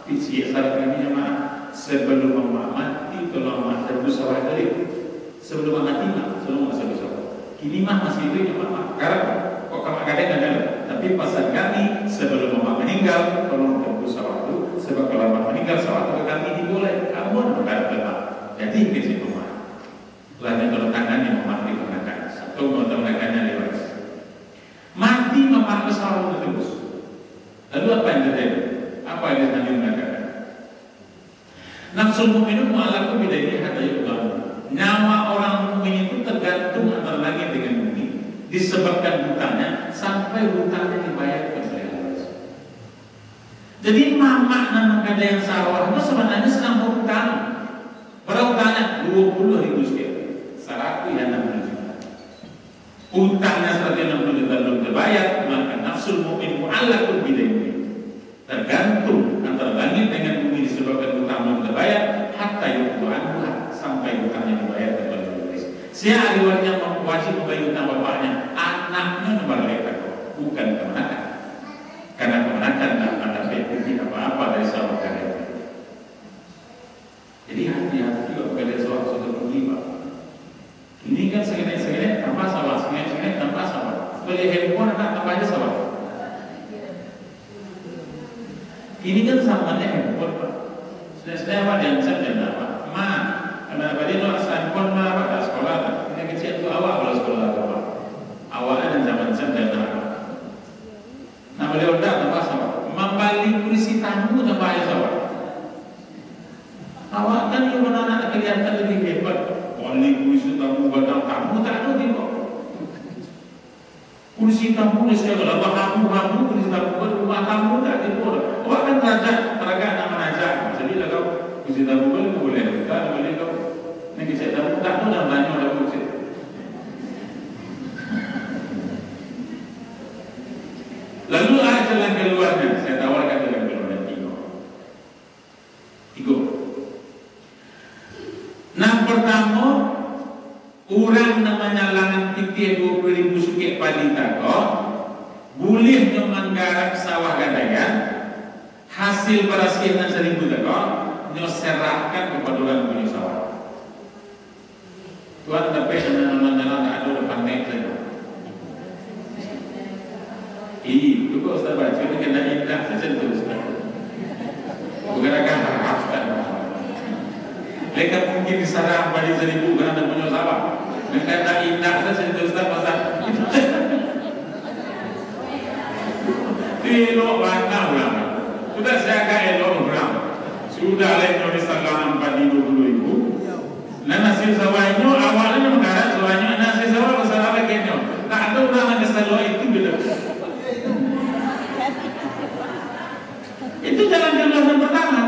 Speaker 1: Kecil syarat kami mak. Sebelum mama mati, kalau mama tebus sawah tadi. Sebelum mati mak, sebelum masa besar. Ini mah masih itu ya mama. Karena kok kamu kadang ada. Tapi pasal kami sebelum mama meninggal, kalau tebus sawah itu, sebab kalau mama meninggal sawah itu kami diboleh. Kamu bukan lemah. Jadi ke situ mah. Lalu kalau tangannya mama digunakan, satu mau tangannya lewat. Mati mama ke sawah itu tebus. Lalu apa yang terjadi? Apa yang terjadi mereka? Nafsul mu'minu mu'alaku bidaihi hatta yuqamu. Nyawa orang mukmin itu tergantung antara langit dengan bumi, disebabkan hutangnya sampai hutangnya dibayar oleh Allah. Jadi mama nama gadaian sawah itu sebenarnya sedang berhutang. Berapa hutangnya? 20.000 sekian. Saraku yang 60 juta. Hutangnya 160 juta belum terbayar, maka nafsul mu'min mu'alaku bidaihi. Tergantung antara langit dengan bumi disebabkan hutang belum terbayar, hatta yuqamu sampai hutangnya dibayar kepada Iblis. Siapa riwayatnya wajib membayar hutang bapaknya? Anaknya membayar, bukan kemenakan. Karena kemenakan tidak ada bukti apa-apa dari sawah gadaian. Jadi hati-hati kalau gadaian sawah sudah pergi Pak. Ini kan segini tanpa sawah, segini tanpa sawah. Beli handphone tanpa aja sawah. Ini kan samanya handphone Pak. Sudah Pak dan saya dan apa? Karena tadi itu handphone pada sekolah. Ini kecil itu awak kalau sekolah apa? Awalnya dan zaman dan apa? Nah beliau dah apa sama? Membalik kursi tamu tanpa aja sama. Awak kan yang anak kelihatan lebih hebat. Balik kursi tamu batang tamu tak ada di kok. Kursi tamu di sekolah hamu kursi tamu rumah tamu tak di kok. Awak kan raja nama raja. Jadi lah kau kursi tamu boleh tak boleh kau. Ini saya tahu tak tahu dan banyak orang kursi. Lalu ada jalan keluarnya. Saya tawarkan jalan keluarnya tiga. Nah pertama, orang namanya langan fikir 20.000 sukik padi balita kok boleh menggarap sawah gandayan hasil berasihkan 1.000 kok nyo serahkan kepada orang punya sawah. Tuan tapi nama-nama tak ada depan nek saja. Itu kok Ustaz baca itu kena indah saja teruskan. Bukan akan harapkan. Mereka mungkin disarang pada 1.000 kerana punya sawah. Mereka tak indah saja teruskan pasal. Elok banyak ulama. Sudah saya kata elok ulama. Sudah lain oleh salam 40-20 dan nasi sawahnya awalnya menggarap sawahnya nasi sawah masalah lainnya. Tak ada orang yang selalu itu beda. Itu jalan-jalan yang pertama.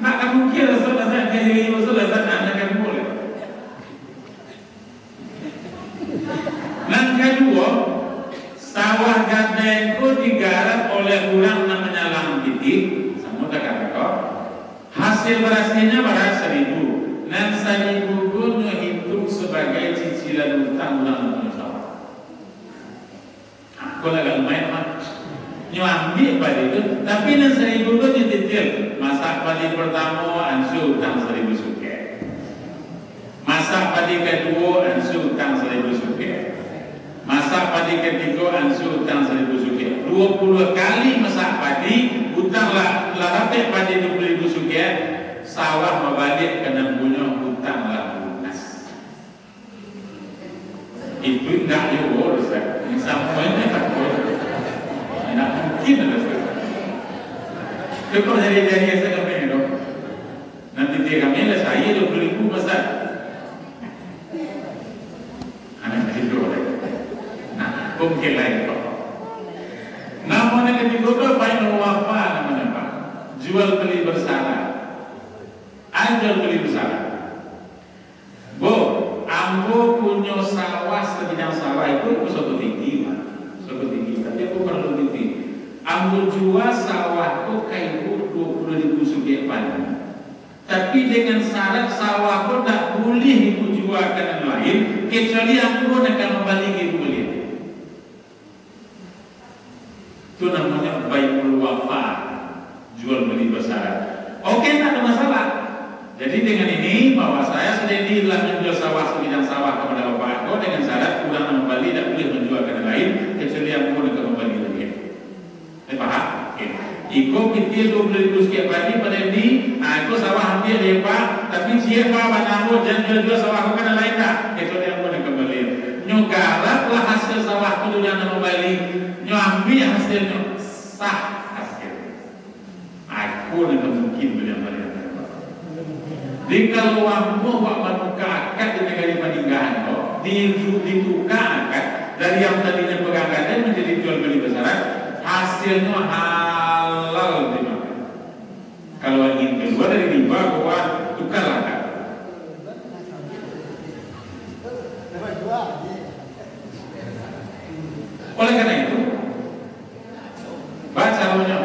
Speaker 1: Nak kamu kira selesai jadi selesai anak yang boleh. Yang kedua, sawah gandeng itu digarap oleh orang namanya Langtitik. Sama tak kata kau. Hasil berasnya berapa 1.000. Dan 1.000 pun hitung sebagai cicilan hutang orang punya sawah. Aku agak lumayan mah. Nyo ambil pada itu, tapi dan 1.000 pun dititil. Masak padi pertama ansur hutang 1.000 suket. Masak padi kedua ansur hutang 1.000 suket. Masak padi ketiga ansur hutang 1.000 suket. 20 kali masak padi hutang lah rapet padi 20.000 suket. Sawah membalik kena punya hutang lah lunas. Itu tidak jauh Ustaz. Sampainya tak boleh. Tidak mungkin ada Ustaz. Itu kalau jadi saya kami dong. Nanti dia kami lah saya 20.000 Ustaz. Anak tidur lagi. Nah, mungkin lain kok. Namanya ketiga tu baik wafa namanya Pak. Jual beli bersama. Jual beli bersama. Bu, ambo punya sawah sebidang sawah itu suatu tinggi, suatu tinggi. Tapi aku perlu tinggi. Ambo jual sawahku kaiku 20.000 suket padi. Tapi dengan syarat sawahku tak boleh ibu jual ke yang lain, kecuali aku akan membalik ibu beli. Itu namanya baikul wafa, jual beli bersyarat. Okey, tak ada masalah. Jadi dengan ini bahwa saya sudah telah menjual sawah sebidang sawah kepada bapak aku dengan syarat kurang membeli tak boleh menjual ke yang lain kecuali aku nak membeli lagi. Faham? Okey. Iko pikir 20.000 sekian padi pada ini, aku sawah ambil dia pak, tapi siapa banamu jangan jual sawah aku ke yang lain tak kecuali aku nak kembali. Nyogaraplah hasil sawah aku yang nak membeli, nyo ambil hasilnya sah hasil. Aku nak mungkin beli yang lain. Jika luang mu buat manuka akad di negara peninggalan kau, ditukar akad dari yang tadinya pegang akad menjadi jual beli besaran, hasilnya halal dimakan. Kalau ingin keluar dari riba, bawa tukar akad. Oleh karena itu, baca rohnya,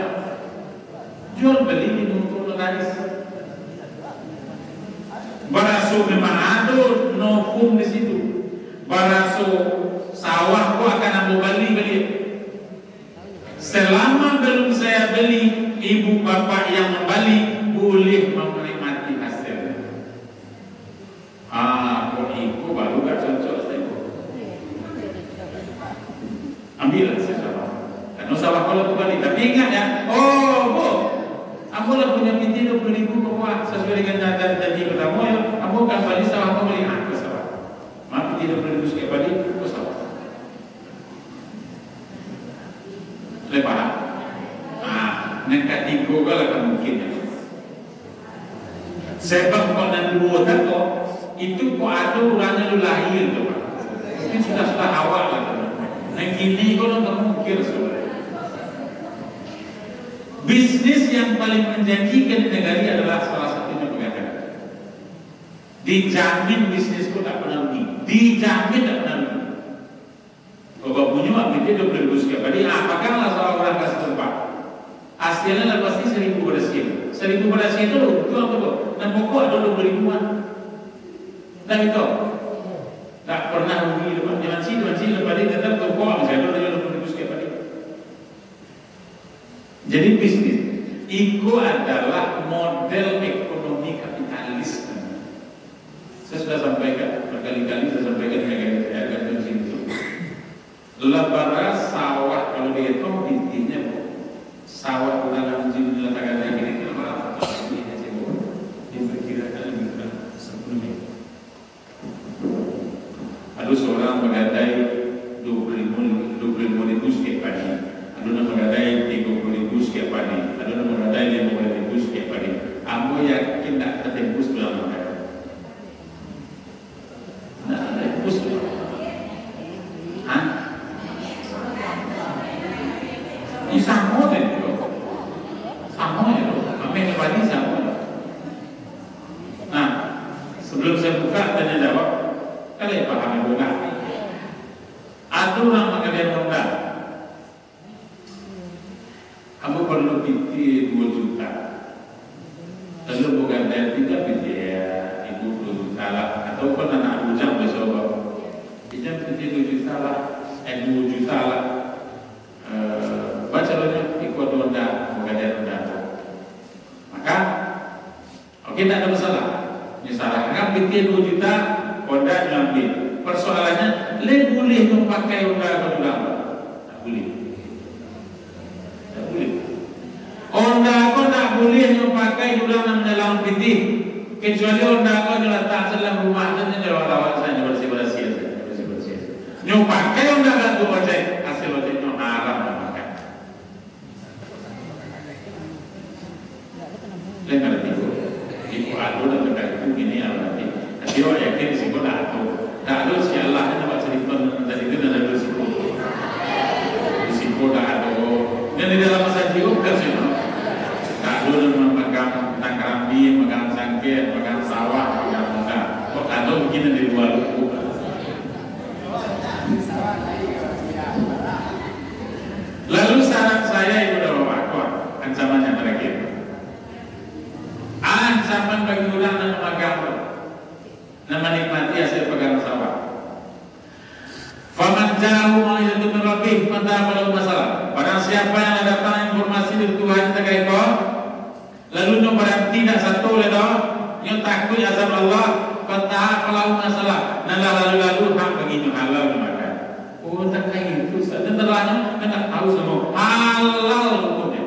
Speaker 1: jual beli untuk notaris. Baraso memang ada hukum di situ. Baraso sawah ku akan aku beli. Selama belum saya beli, ibu bapak yang membeli boleh menikmati hasilnya. Kok ibu baru gak cocok saya. Ambillah sawah. Dan sawah kalau aku beli. Tapi ingat ya, bu. Aku lah punya pinti 20.000 bahwa sesuai dengan janji pertama ya, aku akan balik sawah aku beli aku sawah. Maka pinti 20.000 sekali balik aku sawah. Lepas, nekat tiga kalau kan mungkin. Sebab kalau dan dua tak itu kok ada orangnya lu lahir tu, mungkin sudah awal lah. Yang ini kalau tak mungkin sudah. Bisnis yang paling menjanjikan di negara ini adalah salah satunya pegadaian. Dijamin bisnis pun tak pernah rugi. Dijamin tak pernah rugi. Kalau punya ambil dia 20.000 sekian. Jadi apakahlah seorang orang kasih tempat? Hasilnya lah pasti 1.000 pada sekian. 1.000 pada sekian itu jual betul. Dan pokok ada 20.000-an. Dan itu. Tak pernah rugi lepas dimansi lepas dia tetap toko saya pernah jual 20 setiap hari. Jadi bisnis itu adalah model ekonomi kapitalis. Saya sudah sampaikan berkali-kali, saya sampaikan saya akan bersitu. Lebaran sawah kalau dihitung intinya sawah ulangan jin letakkan lagi di dalam ini aja diperkirakan lebih kurang 10 mil. Ada seorang menggadai 25.000 setiap hari, ada yang menggadai 30.000 setiap hari, ada yang menggadai 50.000 setiap hari. Aku yakin tak tertembus dalam makan. Sama itu, kami kembali sama. Nah, sebelum saya buka tanya jawab, kalian paham yang bukan? Ada orang mengenai modal, kamu perlu PT 2 juta, lalu bukan dari 3 PT ya, ibu 2 juta lah, ataupun anak bujang besok, pinjam PT 2 juta lah, 2 juta lah. Baca dulu ikut ronda, mengajar ronda. Maka, oke, tak ada masalah. Misalnya, kan PT 2 juta, ronda ngambil. Persoalannya, boleh memakai ronda atau tidak? Tak boleh. Tak boleh. Ronda kau tak boleh memakai juga dalam PT. Kecuali ronda kau letak dalam rumah dan lawat saja bersih-bersih. Nyopakai ronda kan tu baca hasil bacanya haram. Lain ngerti ibu adu dan terkait ini nanti orang yakin si bola adu si Allah yang dapat cerita dari itu dan ada si bola adu dan di dalam masa jiwa kasih adu dan memegang tangkarambi, memegang sangkir, memegang sawah, memegang muda. Kok adu begini di luar luku. Lalu saran saya ibu dan bapak, ancamannya terakhir. Ancaman bagi orang yang memegang dan menikmati hasil pegang sawah. Faman ja'ahu mau'izatun min rabbih fantahaba lahu masalah. Barang siapa yang datang informasi dari Tuhan terkait kau, lalu nyoba tidak satu oleh doa, yang takut azab Allah, fantahaba lahu masalah. Dan lalu hak baginya halal dimakan. Oh, tak kayak itu. Dan terlanya tak tahu semua halal hukumnya.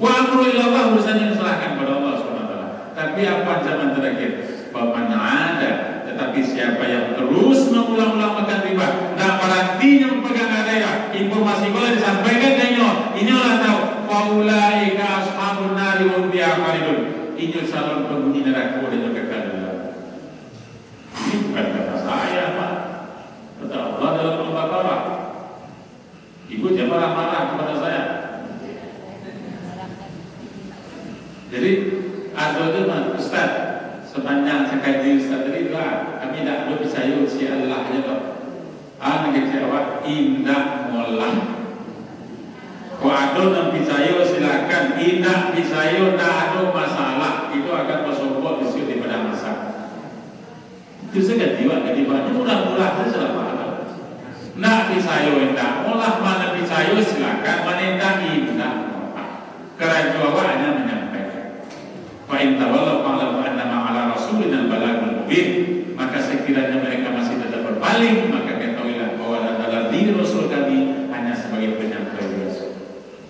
Speaker 1: Wa amru ilallah, urusannya diserahkan kepada Allah SWT. Tapi apa ancaman terakhir? Bapak ada, tetapi siapa yang terus mengulang-ulang makan riba, tak berarti memegang adanya informasi boleh disampaikan denyo, inilah tahu. Faulaika ashabun nari hum fiha khalidun. Ini calon penghuni neraka dan kekal. Ini bukan kata saya, Pak. Kata Allah dalam Al-Baqarah. Ibu jangan marah-marah kepada saya. Jadi ada tu Ustaz, sepanjang saya kaji Ustaz tadi kami tak boleh percaya si Allah je tu. Nak kecewa indah molah. Kalau ada yang percaya silakan, indah percaya tak ada masalah. Itu akan bersombong di situ pada masa. Itu saja jiwa jadi banyak murah-murah saja selama. Nak percaya indah molah, mana percaya silakan, mana indah indah. Kerana jawabannya menyampaikan. Fa'in tawallahu fa'lamu annama 'ala rasulina al-balagul mubin. Maka sekiranya mereka masih tetap berpaling, maka ketahuilah bahwa adalah diri Rasul kami hanya sebagai penyampai Rasul.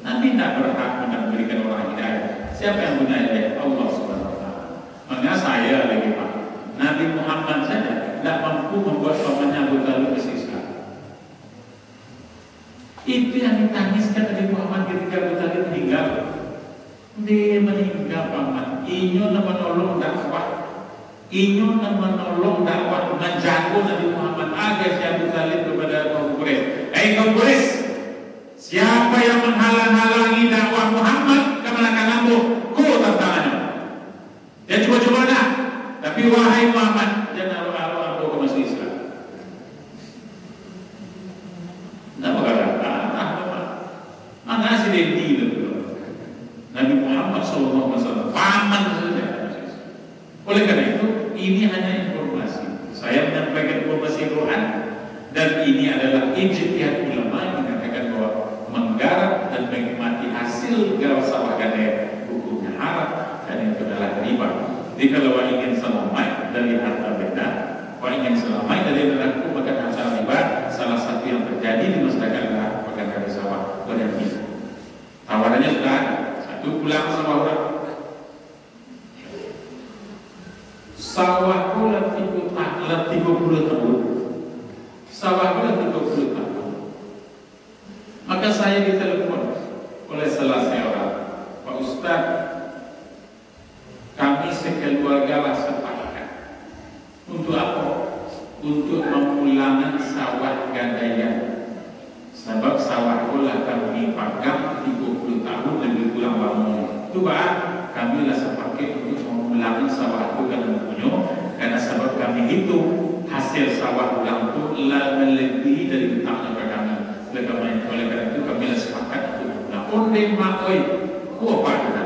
Speaker 1: Nabi tidak berhak memberikan orang hidayah. Siapa yang punya hidayah? Allah Subhanahu wa taala. Maka saya lagi Pak, Nabi Muhammad saja tidak mampu membuat pamannya Abu Thalib Islam. Itu yang ditangiskan Nabi Muhammad ketika Abu Thalib meninggal. Dia meninggal paman. Inyo menolong dakwah. Inyo menolong dakwah menjaga Nabi Muhammad agar Abu Thalib kepada kaum Quraisy. Kaum Quraisy, siapa yang menghalang-halangi dakwah Muhammad ke Melaka Nambu, ku tantangannya. Dia coba-coba dah. Tapi wahai Muhammad, jangan arwah aku ke masuk Islam. Tidak berkata, mana si Dendi itu? Nabi Muhammad SAW paman saja. Oleh karena itu, ini hanya informasi. Saya Dan ini adalah ijtihad ulama yang mengatakan bahwa menggarap dan menikmati hasil garap sawah gadai hukumnya haram dan itu adalah riba. Jadi kalau ingin selamai dari harta benda, ingin selamai dari berlaku maka harta riba, salah satu yang terjadi di masyarakat adalah perkara sawah berhenti. Tawarannya sudah ada. Satu pulang sawah orang. Sawah pula 30 tahun. Sawah pula 30 tahun. Maka saya ditelepon oleh salah seorang, Pak Ustaz, kami sekeluarga lah sepakat. Untuk apa? Untuk memulangkan sawah gadaian. Sebab sawah pula kami pakai 30 tahun lebih kurang lama. Coba kami lah sepakat untuk memulangkan sawah itu kan punya, karena sebab kami hitung hasil sawah ulang itu melebihi dari utangnya ke kami. Oleh karena itu kami lah sepakat untuk pulang. Onde makoi, apa kita?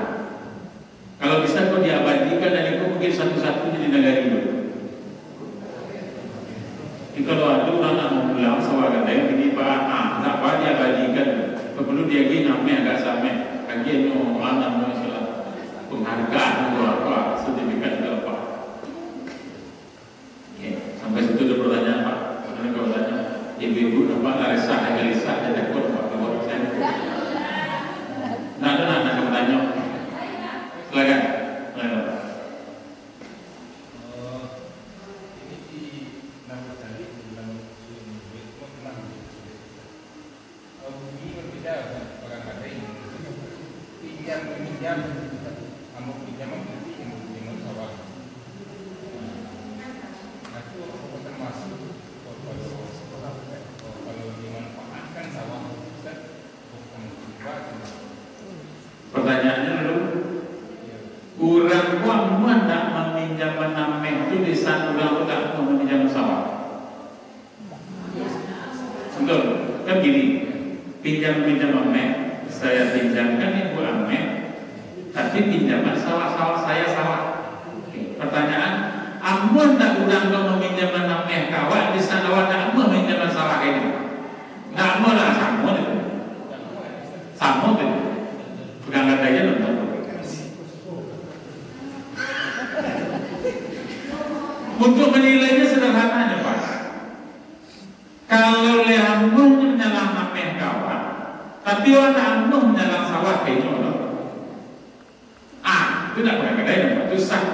Speaker 1: Kalau bisa kau diabadikan dan itu mungkin satu-satunya di negara itu. Kalau ada orang nak pulang sawah gadai, jadi pak, tak apa diabadikan. Perlu dia gini namanya agak sampai, kajian orang namanya salah penghargaan atau apa, sertifikat atau apa. Sampai situ ada pertanyaan Pak. Karena kalau tanya, ibu-ibu apa resah, gelisah, ada takut Pak kalau saya. Nah ada anak yang bertanya. Silakan. Pertanyaannya dulu, kurang kuat tak meminjam menameh itu di saat orang tak mau meminjam sawah. Betul, kan gini, pinjam ameh, saya pinjamkan ibu ameh, tapi pinjaman sawah saya sawah. Pertanyaan, amun tak kurang kau meminjam menameh kawan di saat awak tak mau meminjam sawah ini, tak mau lah sama itu. Pegang katanya nonton. Untuk menilainya sederhananya Pak. Kalau lehamuh menyalang nameh kawan, tapi orang amuh menyalang sawah kayaknya orang. Itu tak pegang katanya, itu sah.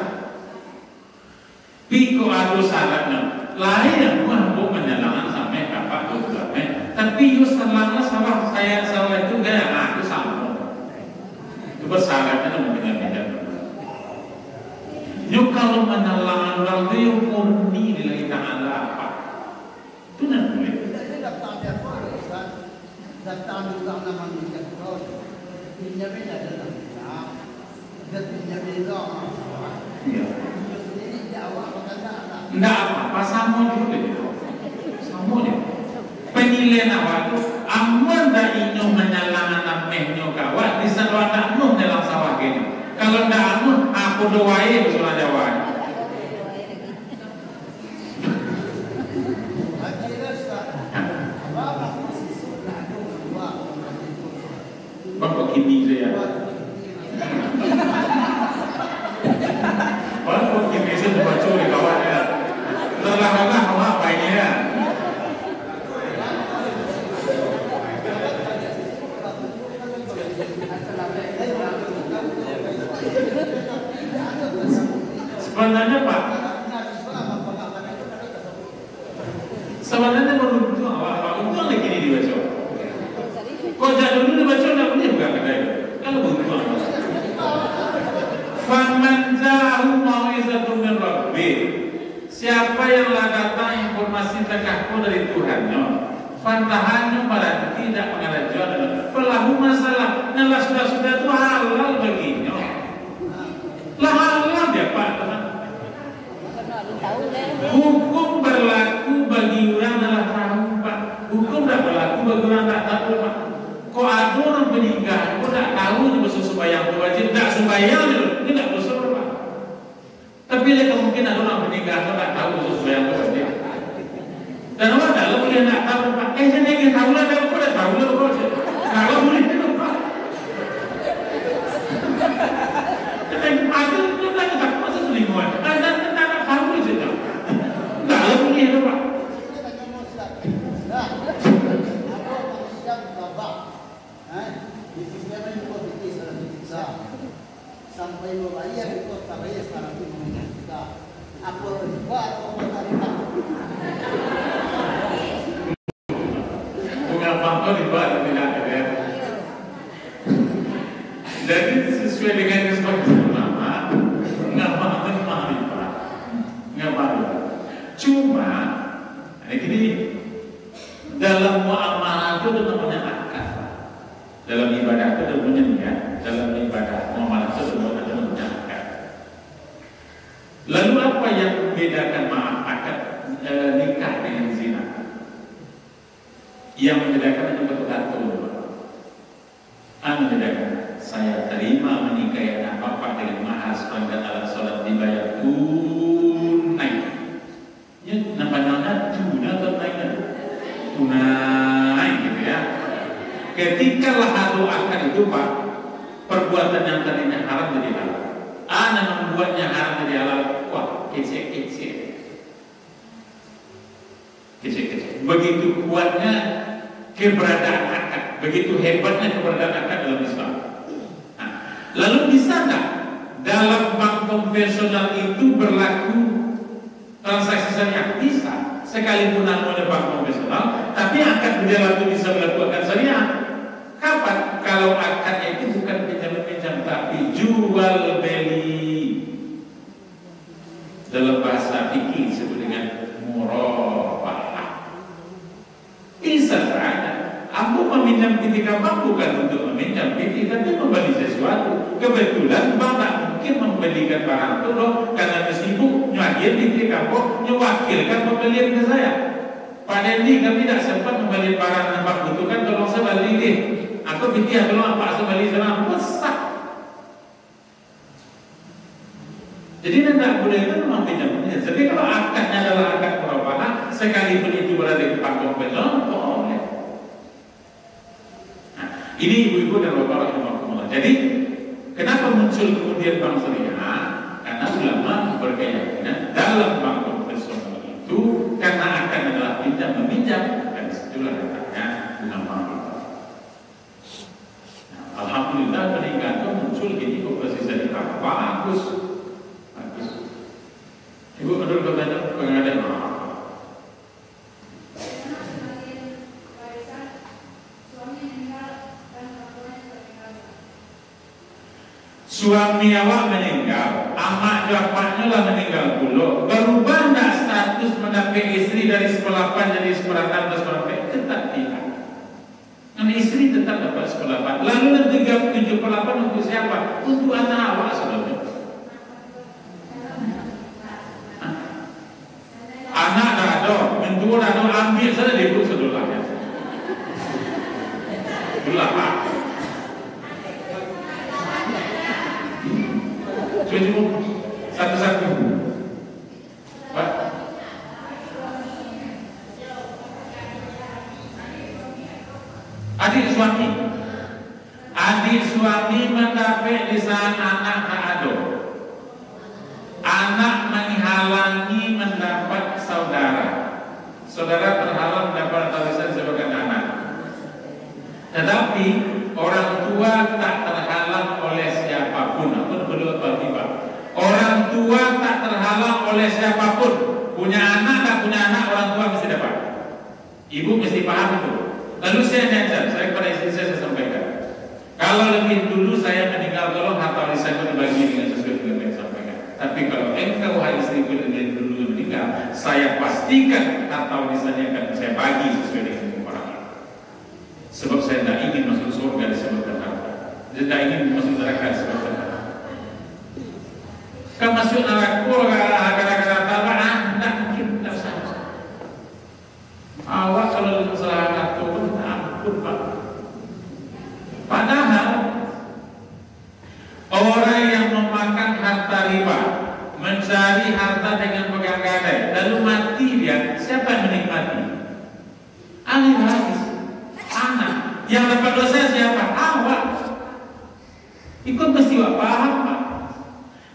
Speaker 1: Piko harus syaratnya. Lain yang mampu menyalang sampai kapan itu tapi yo selama sawah saya sawah itu gaya itu sama. Bersyaratnya dengan yuk kalau menalangan orang itu yang murni lillahi ta'ala apa itu tidak boleh. Kita datang dia boleh datang juga nama minyak kau pinjamnya adalah minyak dan pinjamnya itu apa? Iya. Ini jawab apa tidak apa-apa sama juga sama dia. Penilaian awak itu amun dah inyo menyalangan namehnya kawan di saat tak amun dalam sawah gini. Kalau tak amun aku doain soal jawab. Bapak kini saya. Bapak kini saya baca oleh kawannya. Terlalu apa ini ya? Sebenarnya Pak, sebenarnya menurut awak untuk lagi ini dibaca. Kau jangan dulu dibaca tak boleh bukan kata itu. Kalau begitu apa? Faman ja'ahu mau'izatun min rabbih. Siapa yang datang informasi terkaku dari Tuhannya, fantahannya pada tidak mengajukan pelahu masalah, nyalah sudah itu halal baginya. Lah halal dia Pak. Hukum berlaku bagi orang adalah tahu Pak. Hukum tak berlaku bagi orang tak tahu Pak. Kau ada orang meninggal, kau tak tahu dia besar sembahyang wajib, tak sembahyang dia tak besar Pak. Tapi dia kemungkinan ada orang meninggal, kau tak tahu besar sembahyang wajib. Dan orang tak boleh
Speaker 2: yang tabak. Bisnisnya ikut bisnis dalam bisa sampai membayar ikut bayar sekarang itu kita. Aku riba atau riba?
Speaker 1: Bukan apa riba atau tidak ada. Jadi sesuai dengan kesepakatan lama, nggak makan riba, nggak makan. Cuma, ini dalam muamalah itu namanya akad. Dalam ibadah itu namanya niat. Dalam ibadah muamalah itu namanya akad. Lalu apa yang membedakan akad nikah dengan zina? Yang membedakan itu betul-betul. Membedakan. Saya terima menikahi anak bapak dengan mahar seperangkat alat sholat dibayar tunai. Ya, namanya tunai atau tunai gitu ya. Ketika lahadu akad itu Pak, perbuatan yang tadinya haram jadi halal. Anak membuatnya haram jadi halal. Wah, kecil. Begitu kuatnya keberadaan akad, begitu hebatnya keberadaan akad dalam Islam. Nah, lalu bisa nggak dalam bank konvensional itu berlaku transaksi syariah? Bisa, sekalipun namanya bank konvensional, tapi akad berjalan itu bisa berlaku akad syariah. Kapan? Kalau akadnya itu bukan pinjam-pinjam, tapi jual beli. Dalam bahasa fikih disebut dengan murabahah. Bisa saja aku meminjam ketika bank bukan untuk meminjam ketika tapi membeli sesuatu. Kebetulan bank tak mungkin membelikan barang itu loh, karena meskipun nyuakin di kampung nyewakilkan pembelian ke saya. Pak Dendi, kami tidak sempat membeli barang yang bank butuhkan, tolong saya balik deh. Aku pikir tolong apa saya beli sana besar. Jadi tidak boleh itu memang pinjam-pinjam. Jadi kalau akadnya adalah akad murabahah, sekalipun itu berada di bank konvensional, boleh. Nah, ini ibu-ibu dan bapak rahimahumullah. Jadi kenapa muncul kemudian bank syariah? Karena ulama berkeyakinan dalam bank konvensional itu karena akan adalah pinjam meminjam, dan situlah letaknya ulama. Nah, alhamdulillah peningkatan muncul gini operasi syariah bagus. Ibu menurut katanya pengadaan suami awak meninggal, amak bapaknya lah meninggal pula. Berubah tak status mendapat istri dari 1/8 jadi 1/6 atau 1/8? Tetap tidak. Dan istri tetap dapat 1/8. Lalu nanti 7/8 untuk siapa? Untuk anak awak sebelumnya. Anak dah ada, mentua dah ada, ambil saja dia pun sedulahnya. Itulah Pak. Cuma satu-satu. Pak. Adik suami mendapat di saat anak tak ada. Anak menghalangi mendapat saudara. Saudara terhalang mendapat warisan sebagai anak. Tetapi orang tua tak terhalang oleh siapapun. Apa berdua tiba. Orang tua tak terhalang oleh siapapun. Punya anak tak punya anak, orang tua mesti dapat. Ibu mesti paham itu. Lalu saya nyadar, saya kepada istri saya sampaikan. Kalau lebih dulu saya meninggal, tolong harta warisan itu dibagi dengan sesuai dengan yang saya sampaikan. Tapi kalau engkau hai istriku lebih dulu meninggal, saya pastikan harta warisannya akan saya bagi sesuai dengan orang itu. Sebab saya tidak ingin masuk surga disebabkan harta. Saya tidak ingin masuk neraka disebabkan harta. Kalau masuk neraka gara-gara tabahan, tidak mungkin, tidak usah. Awak kalau kesalahan harta pun ampun Pak. Padahal orang yang memakan harta riba, mencari harta dengan pegang gadai, lalu mati dia, siapa yang menikmati? Ahli waris, anak. Yang dapat dosa siapa? Awak. Ikut mesti wak paham Pak.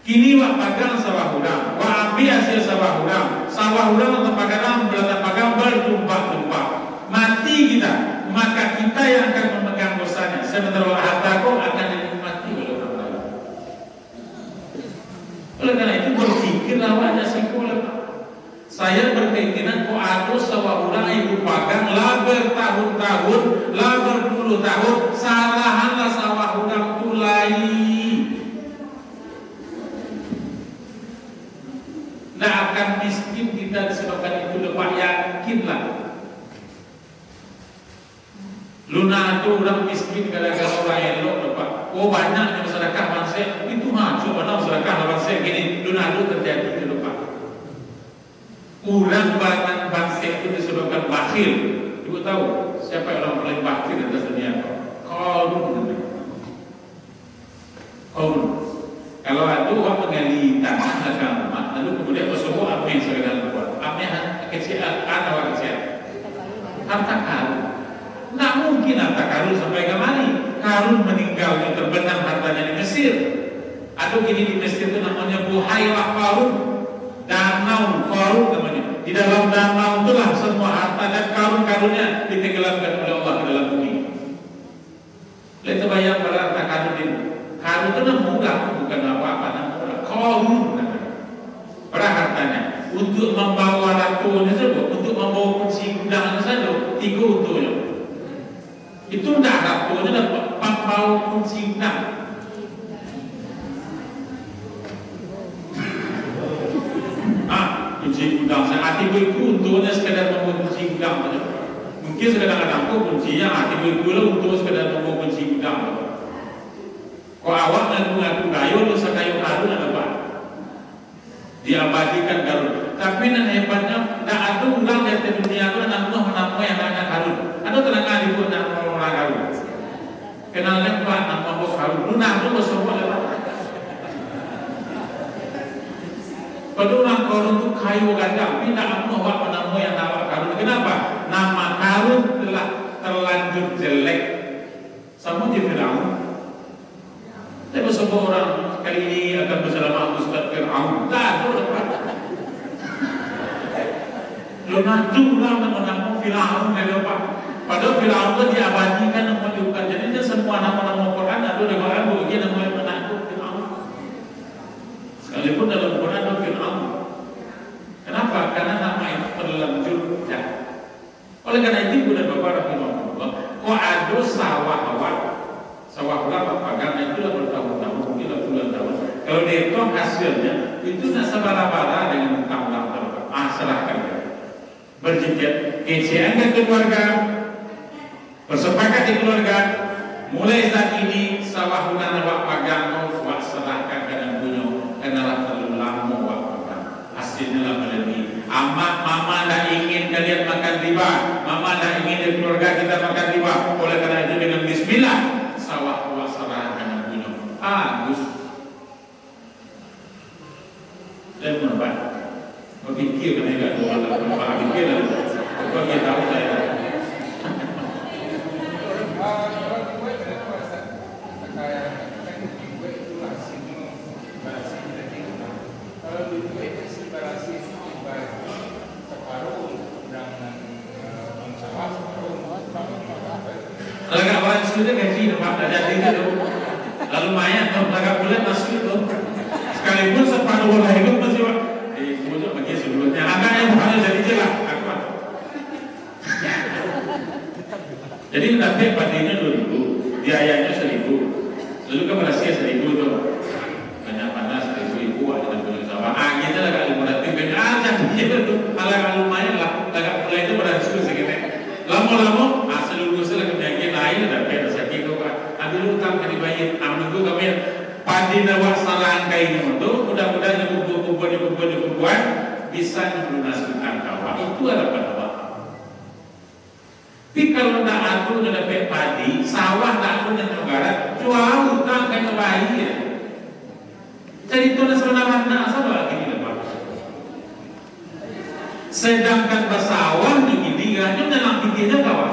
Speaker 1: Kini wak pagang sawah hudang, wak ambil hasil sawah hudang untuk pagang berlata pagang bertumpah-tumpah. mati kita, maka kita yang akan memegang dosanya. Sementara hartaku akan dinikmati oleh orang lain. Oleh karena itu berpikirlah wajah sikulah. Saya berkeinginan kok ada sawah orang ibu pagang lah bertahun-tahun, lah berpuluh tahun, salahanlah sawah orang tulai. Nah akan miskin kita disebabkan itu lepak, yakinlah. Luna itu orang miskin gara-gara orang elok lepak. Oh banyak masyarakat bangsa itu maju, mana masyarakat bangsa gini. Luna itu terjadi di lepak. Orang banyak bangsa itu disebabkan bakhil. Ibu tahu siapa orang paling bakhil di atas dunia? Qarun. Kalau ada orang menggali tanah agama, lalu kemudian bersombong apa yang sekarang buat? Apa yang kecil, ada orang kecil? Harta karun. Tidak mungkin harta karun sampai kemari. Karun meninggal, terbenam hartanya di Mesir. Atau kini di Mesir itu namanya Buhairah Qarun. Danau Qarun namanya. Di dalam danau itulah semua harta dan karun-karunnya ditenggelamkan oleh Allah ke dalam bumi. Lihat bayang pada harta karun ini. Karun itu murah, bukan apa-apa, murah. Qarun pada hartanya untuk membawa ratunya saja, untuk membawa kunci gudang saja, 3 untuknya. Itu tidak ratunya dapat membawa kunci gudang. Kunci gudang saya hati berku untuknya sekadar membawa kunci gudang saja. Mungkin sekadar ada kuncinya, hati berku lah untuk sekadar membawa kunci gudang. Kau awak ngaku kayu, dosa kayu karun ada apa? Diabadikan karun. Tapi yang hebatnya, tak ada orang di dunia itu nama yang ada karun. Ada tenaga dibuat nama orang karun. Kenalnya Pak nama karun. Lu nama lu semua lewat. Padahal orang karun itu kayu ganda. Tapi tak ada orang nama yang nama karun. Kenapa? Nama karun telah terlanjur jelek. Sama di Firaun. Tapi semua orang kali ini akan bersama Ustaz Fir'aun. Tak, itu lepas. Lu nanti ulang nama Fir'aun dari lepas. Padahal Fir'aun itu diabadikan nama diukan. Jadi semua nama-nama Quran ada di Quran begini nama yang menantu Fir'aun. Sekalipun dalam Quran ada Fir'aun. Kenapa? Karena nama itu terlanjur jahat. Oleh karena itu Bunda Bapak rahimahullah, kok ada sawah berapa pagang itulah bertahun-tahun, mungkinlah puluhan tahun. Kalau dihitung hasilnya itu tidak sebara-bara dengan utang-utang terlalu. Serahkan ya. Berjejak kecean ke keluarga, bersepakat di keluarga. Mulai saat ini sawah bulan awak pagang wak serahkan dengan bunyo, kenalah terlalu lama wak pagang. Hasilnya lah melebihi. Mama tidak ingin kalian makan riba, mama tidak ingin di keluarga kita makan riba. Oleh karena itu dengan Bismillah. Sawah wasarah dengan gunung Agus dan menebat berpikir mereka dua orang pikir dan bagi tahu saya agak orang sudah gaji tempat ada itu lalu lumayan kalau agak bulan masuk itu sekalipun separuh orang hidup masih muncul bagi sebelumnya agak yang bukan jadi jelas jadi nanti padinya 2.000 biayanya 1.000 lalu ke Malaysia 1.000 itu banyak panas 1.000 ibu ada yang sawah kita agak lumayan beda aja gitu agak lumayan lah agak mulai itu pada diskusi gitu lama-lama seluruh selagi bagian lain dan beda sakit itu kan ambil utang dari bayi ambil itu kami padi nawak salaan kain itu mudah-mudahan dibubuhan bisa melunasi utang kawan itu adalah penawak. Tapi kalau tidak aku sudah padi sawah tidak aku yang negara jual utang kain bayi ya. Jadi itu adalah sebenarnya sama lagi di depan. Sedangkan bersawah begini hanya dalam pikirnya kawan.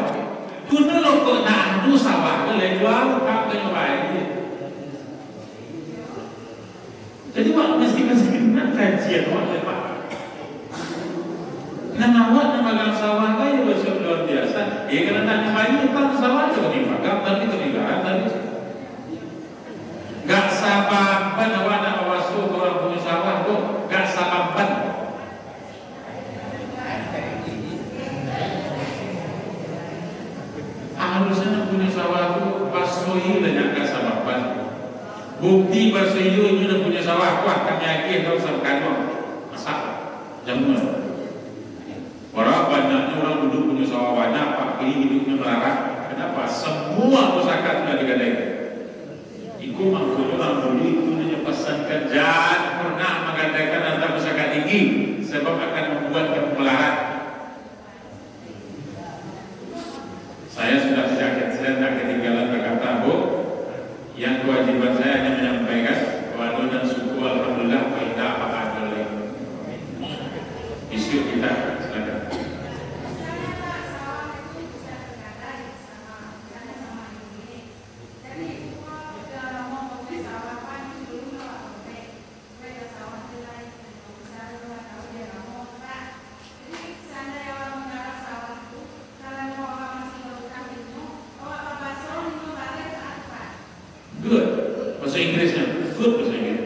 Speaker 1: Kuno lo kok nak adu sawah boleh jual tak penyuai. Jadi waktu mesti nak kajian waktu lepas. Nama awak nama gang sawah kaya besok luar biasa. Ya karena tanya bayi kan salah juga nih Pak. Tapi ketinggalan tadi. Gak sababan awak nak basuh orang punya sawah tuh, gak sababan. Harusnya punya sawah tuh basuhi dan gak sababan. Bukti basuhi itu punya sawah kuat kan yakin kalau sampai masak jamu. Orang banyaknya orang duduk punya sawah banyak, Pak ini hidupnya melarat. Kenapa? Semua pusaka sudah digadaikan. Iku maksudnya orang dulu itu hanya pesankan jangan pernah menggadaikan antara pusaka tinggi sebab akan membuat kamu melarat. Saya sudah tidak ketinggalan berkata, Bu, yang kewajiban saya hanya menyampaikan waduh dan suku alhamdulillah kita apa adil. Isu kita silakan.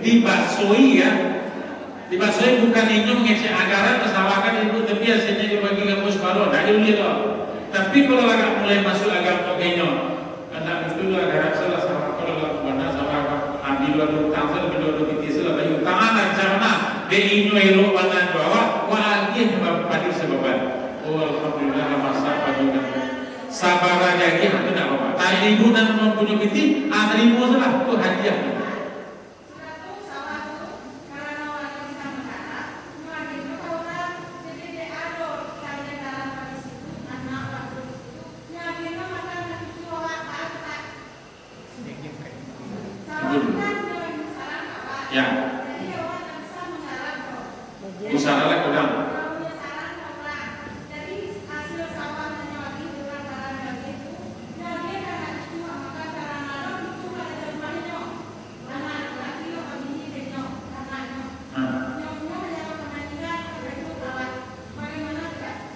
Speaker 1: Dibasoi ya, dibasoi bukan itu mengisi anggaran kesawakan itu tapi hasilnya dibagi kamu separuh, tidak diulir loh. Tapi kalau agak mulai masuk agama kenyo, anak itu agak salah sama kalau mana sama ambil dua utang salah berdua titis salah bayu tangan aja mana de inyo elo mana bawa wajib padi sebeban. Oh alhamdulillah masa padu sabar aja dia tidak apa-apa. Tadi ibu dan mempunyai piti, ribu salah itu hadiah. Ya, usahalah kurang.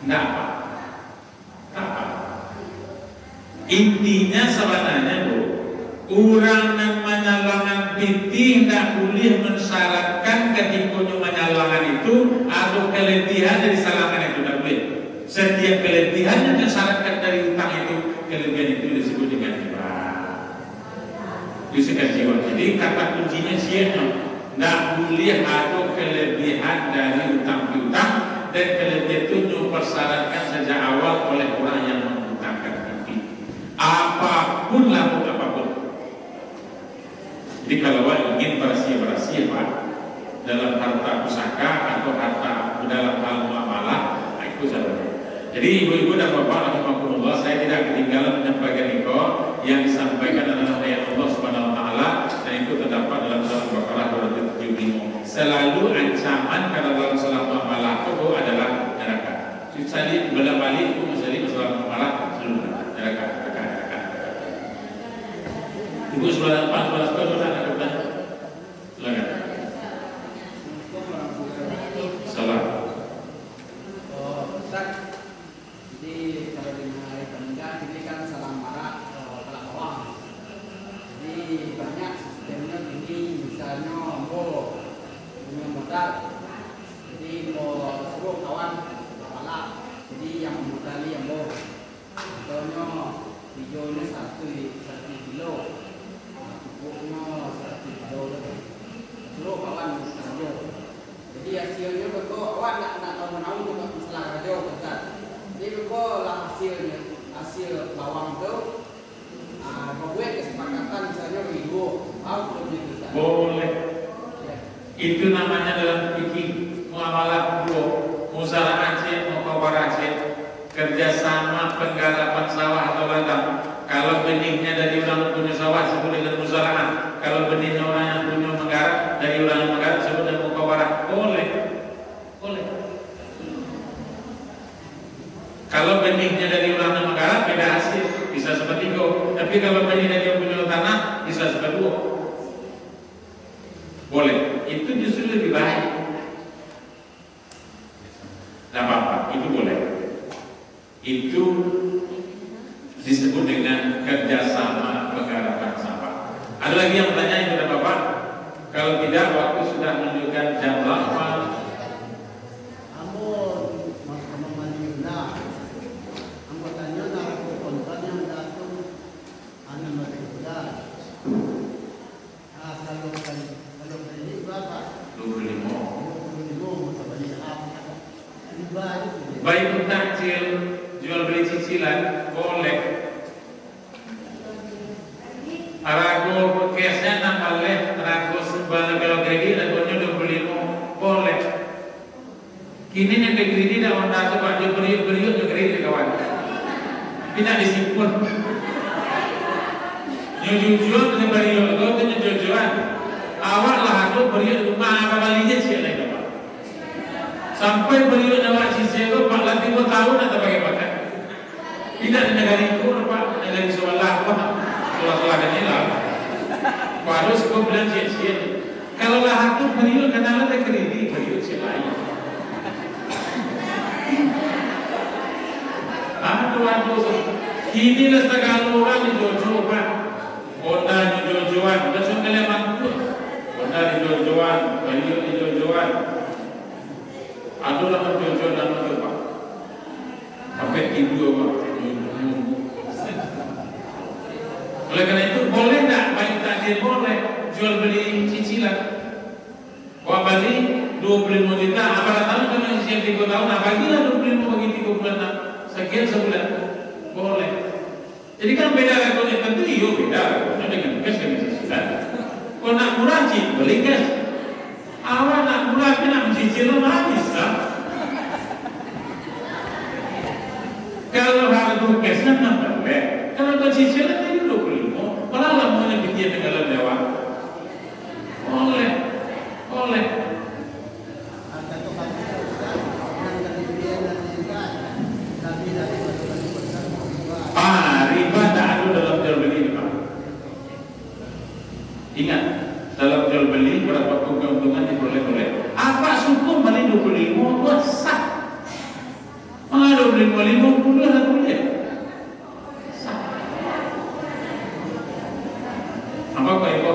Speaker 1: Enggak apa. Intinya sebenarnya Bu, orang yang menyalangan piti tidak boleh mensyaratkan ketika menyalangan itu atau kelebihan dari salangan itu tidak boleh. Setiap kelebihan yang disyaratkan dari utang itu, kelebihan itu disebut dengan riba. Disebut jiwa. Jadi kata kuncinya siapa? Tidak boleh ada kelebihan dari utang piutang dan kelebihan itu dipersyaratkan sejak awal oleh orang yang mengutangkan piti. Apapun lah apapun. Jadi kalau ingin berhasil Pak dalam harta pusaka atau harta dalam hal muamalah, itu saja. Jadi ibu-ibu dan bapak rahimakumullah, saya tidak ketinggalan menyampaikan itu yang disampaikan adalah ayat Allah Subhanahu wa taala dan itu terdapat dalam surah Al-Baqarah 275. Selalu ancaman kalau dalam salah muamalah itu adalah neraka. Jadi balik itu masalah muamalah seluruh neraka. Ibu sudah 14 tahun sudah ada bertanya. Silakan. Salam.
Speaker 2: Ustaz, jadi kalau di hari pernikahan ini kan salam marah kalau awam. Jadi banyak sistemnya ini misalnya mau punya modal, jadi mau suruh kawan malah, jadi yang modali yang mau, contohnya videonya 1 kilo. Suruh kawan radio. Jadi hasilnya berko kawan nak tahu menau juga masalah radio kan. Jadi berko lah hasil bawang tu. Buat kesepakatan misalnya ribu, mau belum itu kan?
Speaker 1: Boleh. Itu namanya dalam fikih muamalah musyawarah mukawarah kerjasama penggarapan sawah atau ladang. Kalau benihnya dari orang punya sawah disebut dengan musyawarah. Kalau benihnya orang yang punya menggarap dari orang yang menggarap disebut dengan mukawarah. Boleh. Kalau benihnya dari orang yang menggarap beda hasil, bisa seperti itu. Tapi kalau benih dari yang punya tanah bisa seperti itu. Boleh. Itu justru lebih baik. Tidak apa-apa. Itu boleh. Itu disebut dengan kerjasama penggarapan sampah. Ada lagi yang bertanya kepada Bapak? Kalau tidak, waktu sudah menunjukkan jam 8. Baik takjil, jual beli cicilan boleh. Rago podcastnya namanya rago sebuah kalau kredit ragonya 25 boleh. Kini yang kredit tidak mau naik baju beriuk kredit kawan. Tidak disimpul. Jujur dengan beriuk itu jujuran. Awak lah aku beriuk rumah apa balinya sih lagi. Sampai beliau nawak sisi itu 45 tahun atau bagaimana? Tidak di negara itu, Pak, negara di sebelah, sebelah ini lah. Baru sebuah bilang sia-sia. Kalau lah aku beliau kenal ada kredit, beliau lain. Aduh, inilah segala orang di Jojo, Pak. Honda di Jojoan, udah sudah lemah tuh. Honda di Jojoan, beliau di Jojoan. Aduh lah Jojo dan Pak. Sampai tidur Pak. Oleh karena itu boleh tak baik takdir boleh jual beli cicilan. Wah beli 25 juta. Apalagi tahun kalau cicilan 3 tahun, bagilah 25 bagi 3 bulan sekian sebulan boleh. Jadi kan beda rekonya tentu iyo beda rekonya dengan cash dengan cicilan. Kalau nak murah sih beli cash. Awak nak murah nak mencicil habis kan? Kalau harga cashnya nambah, kalau kau cicilan jadi 25, malah lah maunya bikin dengan lewat. Oleh. Riba tak ada dalam jual beli, Pak. Ingat, dalam jual beli berapa keuntungan diperoleh. Apa suku beli 25 buat sah? 25 ada boleh. Sah. Apa Pak Ibu?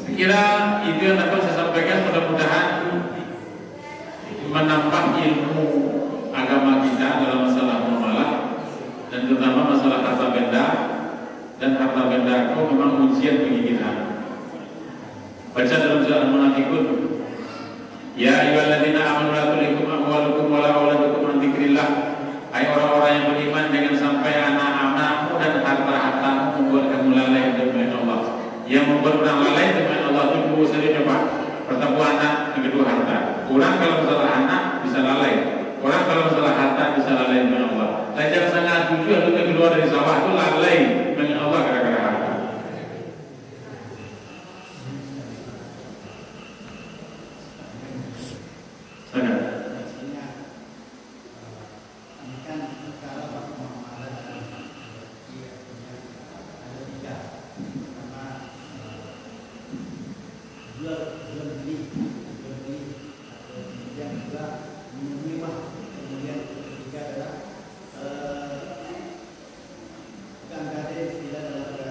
Speaker 1: Saya kira itu yang dapat saya sampaikan, mudah-mudahan menambah ilmu agama kita dalam masalah muamalah dan terutama masalah harta benda. Dan harta benda itu memang ujian bagi kita. Baca dalam surah Al-Munafiqun, ya ayyuhalladzina amanu la tulhikum amwalukum wala auladukum an dzikrillah. Hai orang-orang yang beriman, jangan sampai anak-anakmu dan harta-hartamu membuat kamu lalai dari Allah. Yang membuat orang lalai dari Allah itu dua saja Pak. Pertama anak, yang kedua harta. Orang kalau masalah anak bisa lalai. Orang kalau masalah harta bisa lalai dengan Allah. Dan jangan sangat tujuh atau keluar dari sawah itu lalai dengan Allah gara-gara harta. Sangat.
Speaker 3: Bukan kade tidak dalam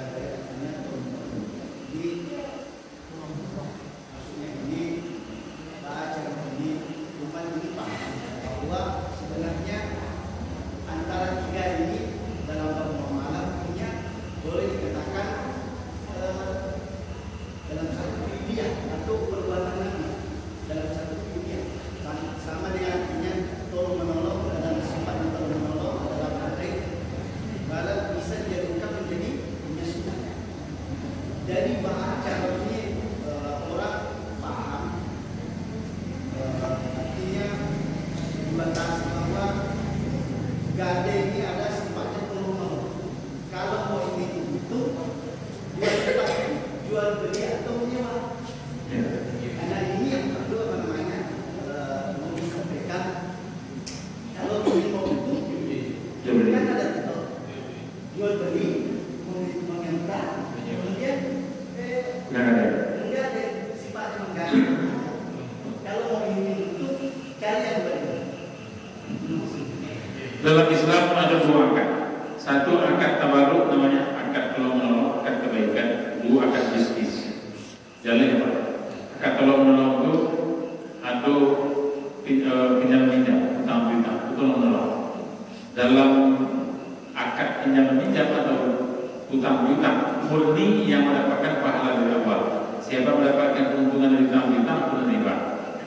Speaker 1: Islam ada dua akad. Satu akad tabaruk namanya akad tolong menolong, akad kebaikan. Dua akad bisnis. Jalan apa? Akad tolong menolong itu ada pinjam-pinjam, utang-utang, tolong menolong. Dalam akad pinjam-pinjam atau utang-utang, murni yang mendapatkan pahala dari awal. Siapa mendapatkan keuntungan dari utang-utang, menerima.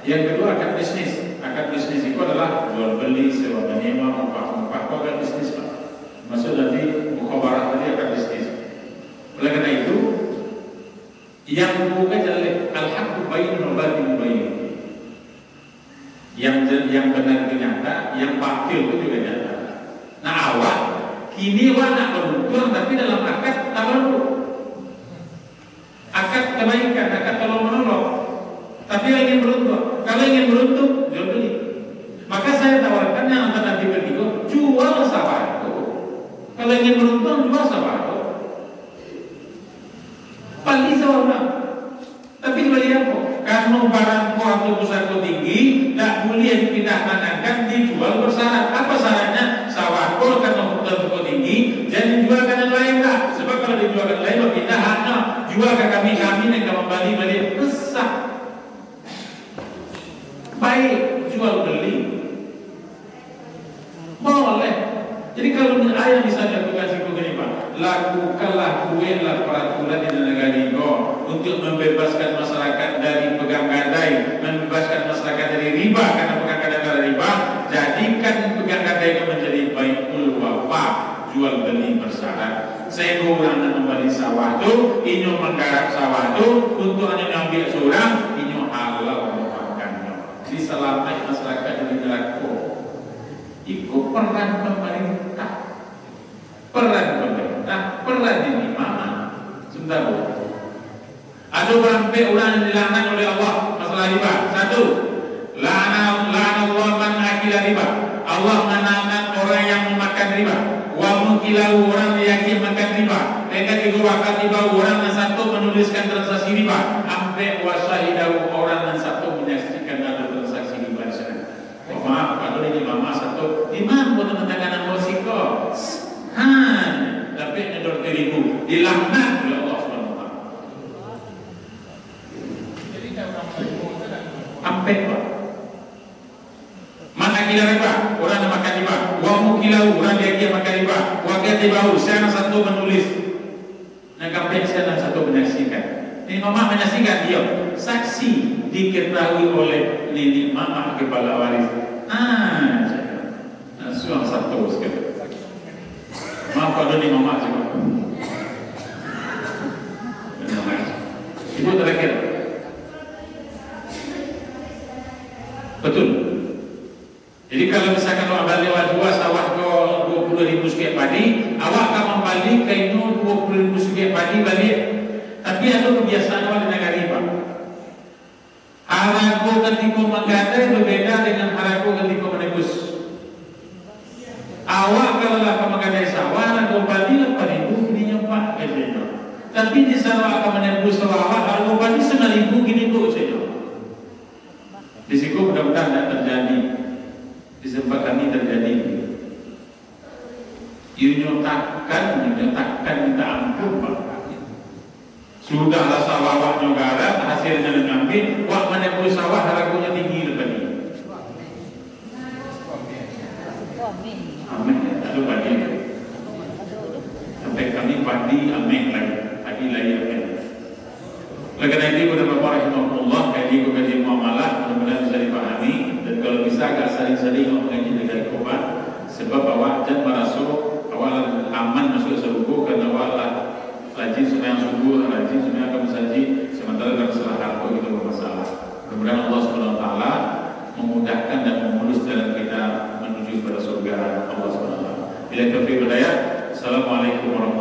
Speaker 1: Yang kedua akad bisnis. Akad bisnis itu adalah jual beli, sewa menyewa, upah-upah. Itu akad bisnis, Pak. Maksud nanti mukhabarah tadi akad bisnis. Oleh karena itu, yang bukan adalah al-haqqu bayyinun wa batilun bayyinun. Yang benar itu nyata, yang batil itu juga nyata. Nah awak kini awak nak beruntung, tapi dalam akad tabaruk, akad kebaikan, akad tolong menolong. Tapi yang ingin beruntung, kalau ingin beruntung jual beli. Maka saya tawarkan yang antara nanti berikut, jual sawah itu. Kalau ingin beruntung jual sawah itu. Bali sawah. Tapi beli apa? Karena barang atau pusat tinggi, tak boleh dipindahkan, dijual bersyarat. Apa syaratnya? Sawah karena pusat tinggi, jadi jual ke yang lain tak? Sebab kalau dijual ke lain, pindah hanya jual ke kami yang kembali besar. Baik jual beli boleh. Jadi kalau ayah misalnya tukar siku gini Pak, lakukanlah kuatlah peraturan di negara ini untuk membebaskan masyarakat dari pegang gadai, membebaskan masyarakat dari riba karena pegang gadai adalah riba. Jadikan pegang gadai itu menjadi baikul wafah, jual beli bersyarat. Saya orang nak membeli sawah tu, inyo menggarap sawah tu untuk hanya ngambil seorang, inyo halal memakannya. Diselamatkan masyarakat dari neraka. Ikut peran pemerintah, peran ini mana? Sebentar Bu. Ada berapa orang yang dilarang oleh Allah masalah riba? Satu, la'ana Allah man akila riba. Allah melaknat orang yang memakan riba. Wa mukilahu orang yang makan riba. Mereka kedua kali riba orang yang satu menuliskan transaksi riba. Ampe wasyahidahu orang yang satu menyaksikan ada transaksi riba di sana. Maaf, kalau ini mama satu imam pun menentangkan musiko. Tapi nyedor 1000 dilaknat oleh Allah SWT. Ampe Pak. Mana kila riba? Orang yang makan riba. Wa mukilahu orang yang makan riba. Wa katibahu saya satu menulis. Nah kampen saya satu menyaksikan. Ini mama menyaksikan dia. Saksi diketahui oleh nini mama kepala waris. Suang satu sekali. Maaf kalau ni mama juga. Ibu terakhir. Betul. Jadi kalau misalkan awak balik dua sawah kau 20.000 sekian padi, awak akan membalik kainu 20.000 sekian padi balik. Tapi ada kebiasaan awak di negara riba. Haraku ketika menggadai berbeda dengan haraku ketika menebus. Awak kalau lah akan menggadai sawah, haraku balik 8.000 gini nyempak katanya. Tapi di sana akan menebus sawah, haraku balik 9.000 gini kok saja. Di situ mudah-mudahan tidak terjadi. Di tempat kami terjadi. Nyatakan minta ampun Pak. Sudahlah sawah wak nyogara, hasilnya ngambil, wak menebus sawah harakunya tinggi lepas ini. Amin. Itu padi. Sampai kami padi amin lagi, padi lagi amin. Oleh karena itu kepada Bapak Rahimahullah, kaji muamalah benar-benar bisa dipahami dan kalau bisa agak sering-sering mengaji dengan korban, sebab awak jangan merasa awal aman masuk surga karena awak rajin sembahyang subuh, rajin sembahyang kamu saji, sementara dalam salah harta itu bermasalah. Mudah-mudahan Allah Subhanahu Wa Taala memudahkan dan memulus jalan kita menuju pada surga Allah Subhanahu Wa Taala. Bila taufiq hidayah. Assalamualaikum warahmatullahi wabarakatuh.